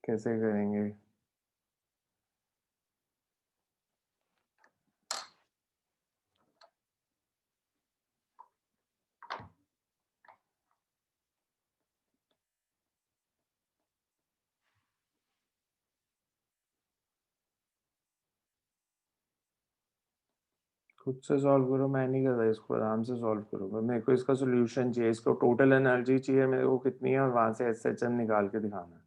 कैसे करेंगे? खुद से सॉल्व करो, मैं नहीं कर रहा इसको, आराम से सॉल्व करो. मेरे को इसका सोल्यूशन चाहिए, इसको टोटल एनर्जी चाहिए मेरे को कितनी है और वहां से SHM निकाल के दिखाना है.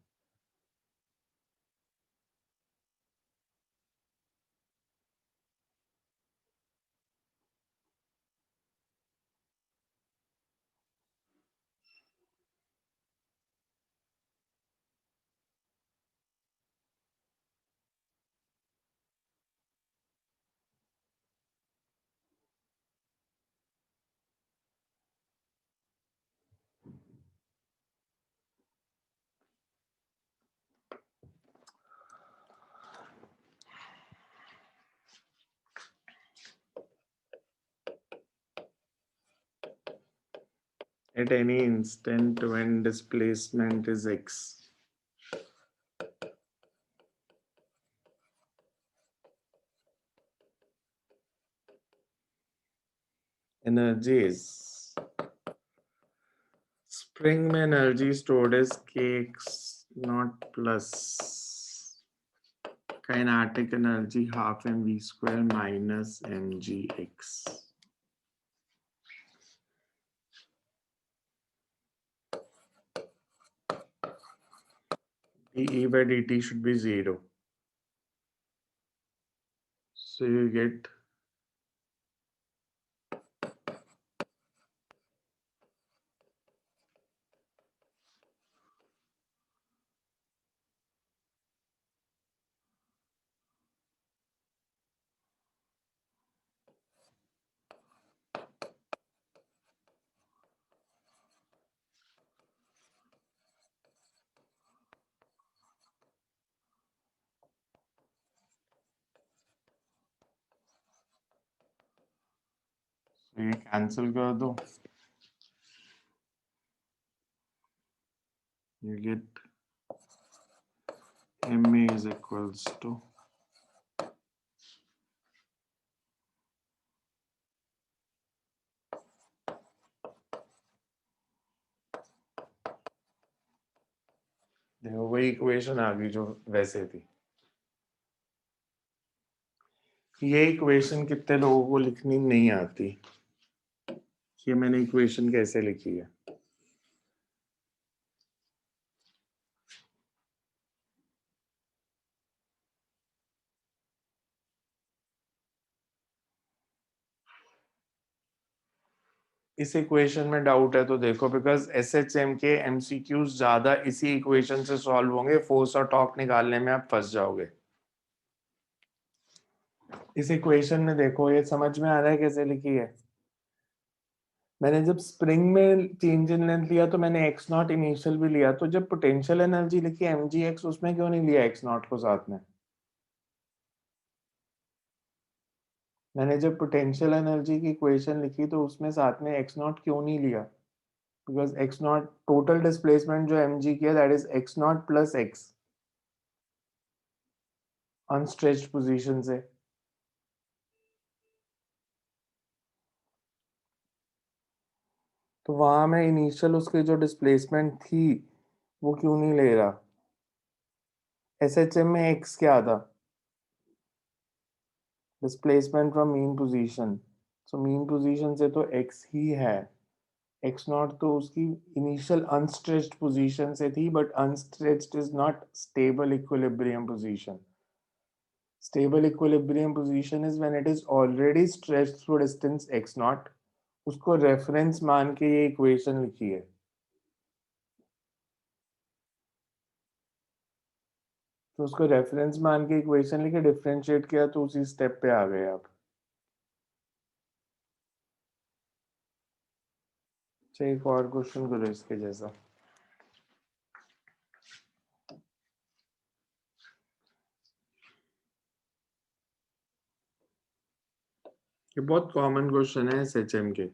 At any instant when displacement is x, energy is, spring में energy stored is kx naught plus kinetic energy half mv square minus mgx. dE by dt should be 0. So you get तो ये cancel कर दो, you get ma is equals to देखो वही equation आ गई जो वैसे थी. ये इक्वेशन कितने लोगों को लिखनी नहीं आती? ये मैंने इक्वेशन कैसे लिखी है? इस इक्वेशन में डाउट है तो देखो, बिकॉज SHM के MCQs ज्यादा इसी इक्वेशन से सॉल्व होंगे, फोर्स और टॉर्क निकालने में आप फंस जाओगे. इस इक्वेशन में देखो, ये समझ में आ रहा है कैसे लिखी है? मैंने जब स्प्रिंग में चेंज इन लेंथ लिया तो मैंने x नॉट इनिशियल भी लिया, तो जब पोटेंशियल एनर्जी लिखी mgx उसमें क्यों नहीं लिया x नॉट को साथ में? मैंने जब पोटेंशियल एनर्जी की इक्वेशन लिखी तो उसमें साथ में x नॉट क्यों नहीं लिया? Because x not total displacement जो mg किया that is x not plus x unstretched position से. तो वहां में इनिशियल उसकी जो डिस्प्लेसमेंट थी वो क्यों नहीं ले रहा? एसएचएम में एक्स क्या था? Displacement from mean position. So mean position से तो एक्स ही है। एक्स नॉट तो उसकी इनिशियल अनस्ट्रेच्ड पोजीशन से थी, but unstretched is not stable equilibrium position. Stable equilibrium position is when it is already stretched through distance x naught. उसको reference मान के ये इक्वेशन लिखी है. तो उसको रेफरेंस मान के इक्वेशन लिखे, डिफरेंशिएट किया तो उसी स्टेप पे आ गए आप. चलिए एक और क्वेश्चन करो इसके जैसा. ये बहुत कॉमन क्वेश्चन है एसएचएम के.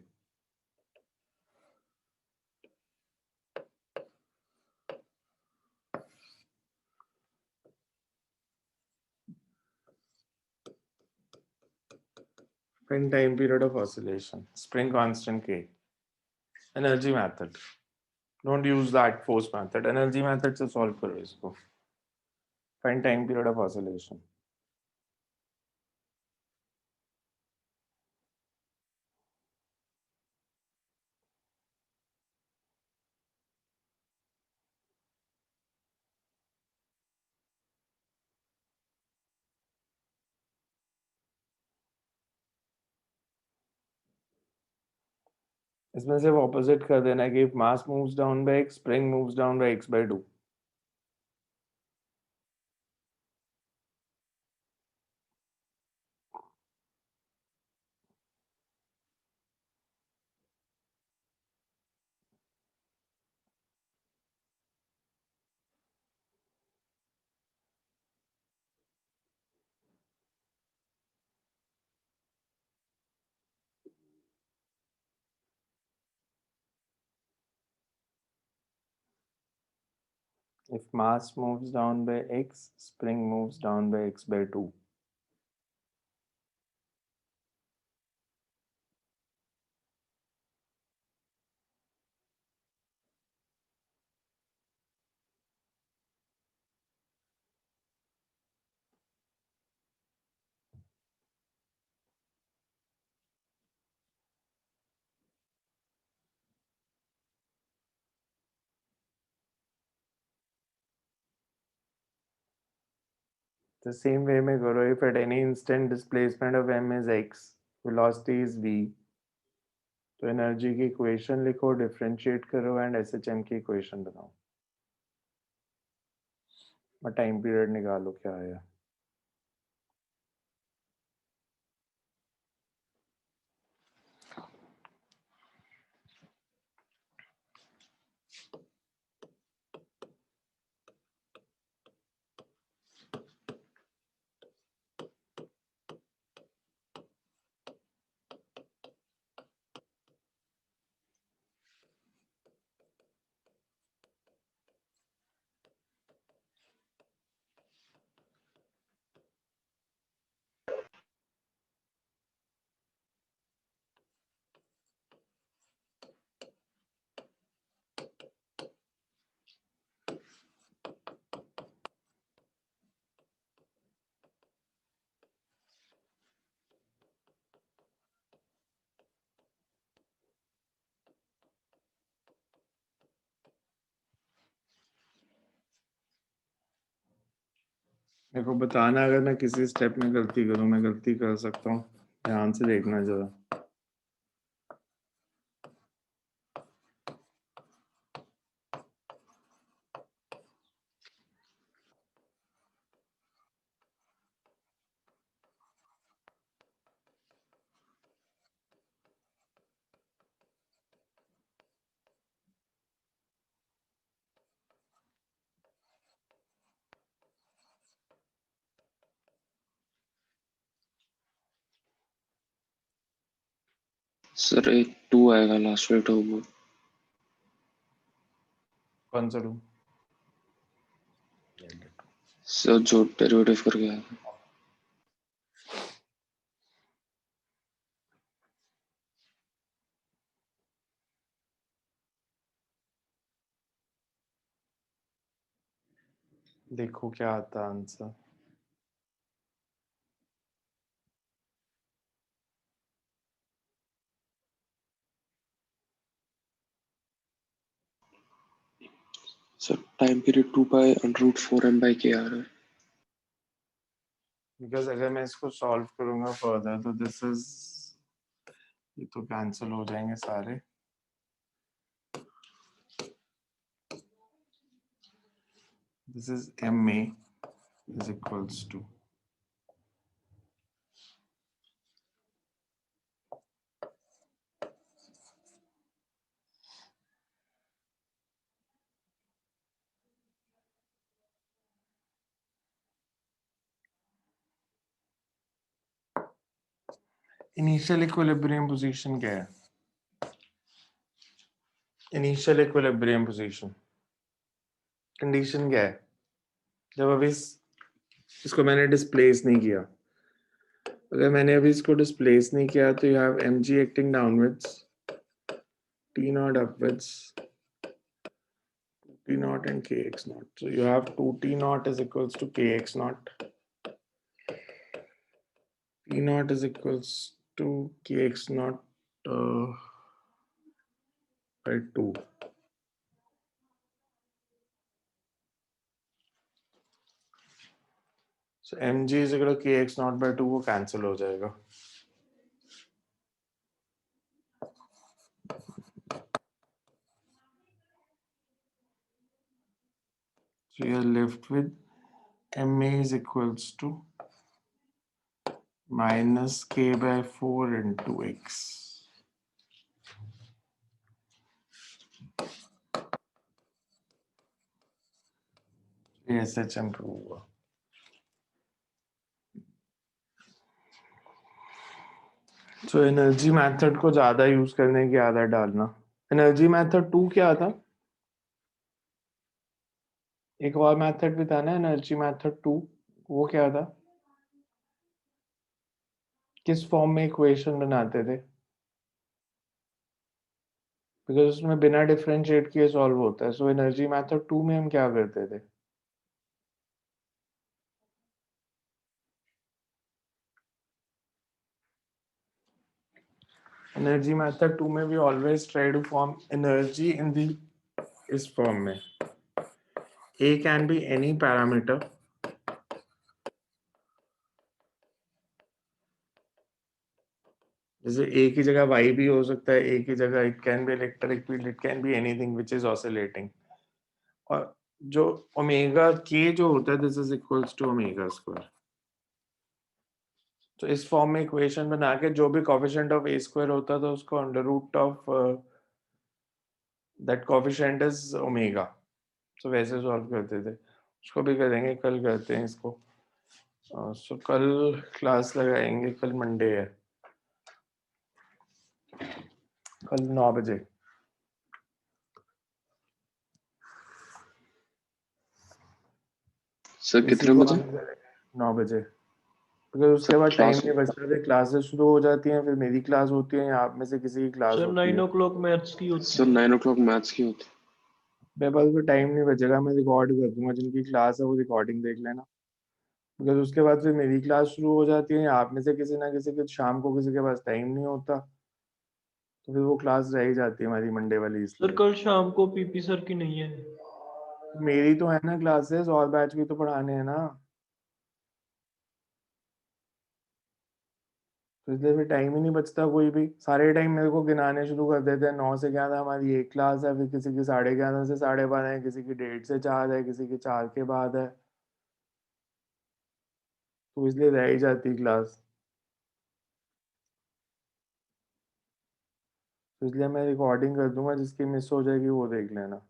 Find time period of oscillation, spring constant K, energy method. Don't use that force method. Energy method से solve करो इसको. Find time period of oscillation. इसमें सिर्फ ऑपोजिट कर देना है कि if mass moves down by x, spring moves down by x by 2. If mass moves down by x, spring moves down by x by 2. The same way में करो. If at any instant displacement of m is x, velocity is v, तो energy की equation लिखो, differentiate करो and SHM की equation बनाओ और time period निकालो क्या आया. मेरे को बताना अगर मैं किसी स्टेप में गलती करूं. मैं गलती कर सकता हूं, ध्यान से देखना जरा. सर एक 2 आएगा लास्ट में तो वो कौन सा लूं? सर जो डेरिवेटिव करके आएगा. देखो क्या आता आंसर। सर टाइम पीरियड 2 पाई √4m/k आ रहा है। बिकॉज अगर मैं इसको सॉल्व करूंगा फर्दर तो दिस इज, ये तो कैंसिल हो जाएंगे सारे। This is ma is equals to initial equilibrium position क्या है? इनिशियल इक्विलिब्रियम पोजीशन कंडीशन क्या है? जब अभी इसको मैंने डिस्प्लेस नहीं किया, अगर मैंने अभी इसको डिस्प्लेस नहीं किया तो you have mg acting downwards, t naught upwards, t naught and kx naught. So you have 2t naught is equals to kx naught. T naught is equals to kx naught by 2. So mg is equal to kx naught by 2 वो cancel हो जाएगा. So you are left with ma is equals to minus k by 4 into x. ये SHM prove हुआ. So energy method को ज्यादा use करने की आदत डालना. एनर्जी मेथड 2 क्या था? एक और मेथड भी था ना एनर्जी मेथड 2, वो क्या था? किस फॉर्म में इक्वेशन बनाते थे? बिकॉज उसमें बिना डिफरेंशिएट किए सॉल्व होता है. सो एनर्जी मेथड 2 में हम क्या करते थे? एनर्जी मेथड 2 में we always try to form energy in the इस फॉर्म में. A can be any parameter जैसे ए की जगह वाई भी हो सकता है, ए की जगह it can be electric field, it can be anything which is oscillating. और जो ओमेगा के जो होता है this is equals to omega square. तो इस फॉर्म में इक्वेशन बना के जो भी कोफिशिएंट ऑफ ए स्क्वायर होता था उसको under root of that coefficient is omega. तो वैसे सॉल्व करते थे. उसको भी करेंगे, कल करते हैं इसको. सो कल क्लास लगाएंगे. कल मंडे है, कल 9 बजे. सर इसी कितने को बजे? हम करेंगे 9 बजे. बिकॉज उसके सर बाद टाइम क्लास नहीं बचता थे. क्लासेस शुरू हो जाती हैं, फिर मेरी क्लास होती है या आप में से किसी की क्लास सर होती 9 है. o'clock मैथ्स की होती सर है. 9 o'clock मैथ्स की होती। मेरे पास भी टाइम नहीं बचेगा. मैं रिकॉर्ड कर दूंगा, जिनकी क्लास है वो रिकॉर्डिंग देख लेना. बिकॉज उसके बाद फिर मेरी क्लास शुरू हो जाती है या आप में से किसी ना किसी के शाम को किसी के पास टाइम नहीं होता, तो फिर वो क्लास रह ही जाती है हमारी मंडे वाली. सर इसलिए कल शाम को पीपी सर की नहीं है. मेरी तो है ना क्लासेस, और बैच भी तो पढ़ाने हैं ना. तो इसलिए फिर टाइम ही नहीं बचता. कोई भी सारे टाइम मेरे को गिनाने शुरू कर देते हैं. 9 से 11 हमारी एक क्लास है, फिर किसी की 11:30 से 12:30 है, किसी की 1:30 से 4 है, किसी की 4 के बाद है. तो इसलिए रह ही जाती क्लास. तो इसलिए मैं रिकॉर्डिंग कर दूंगा, जिसकी मिस हो जाएगी वो देख लेना.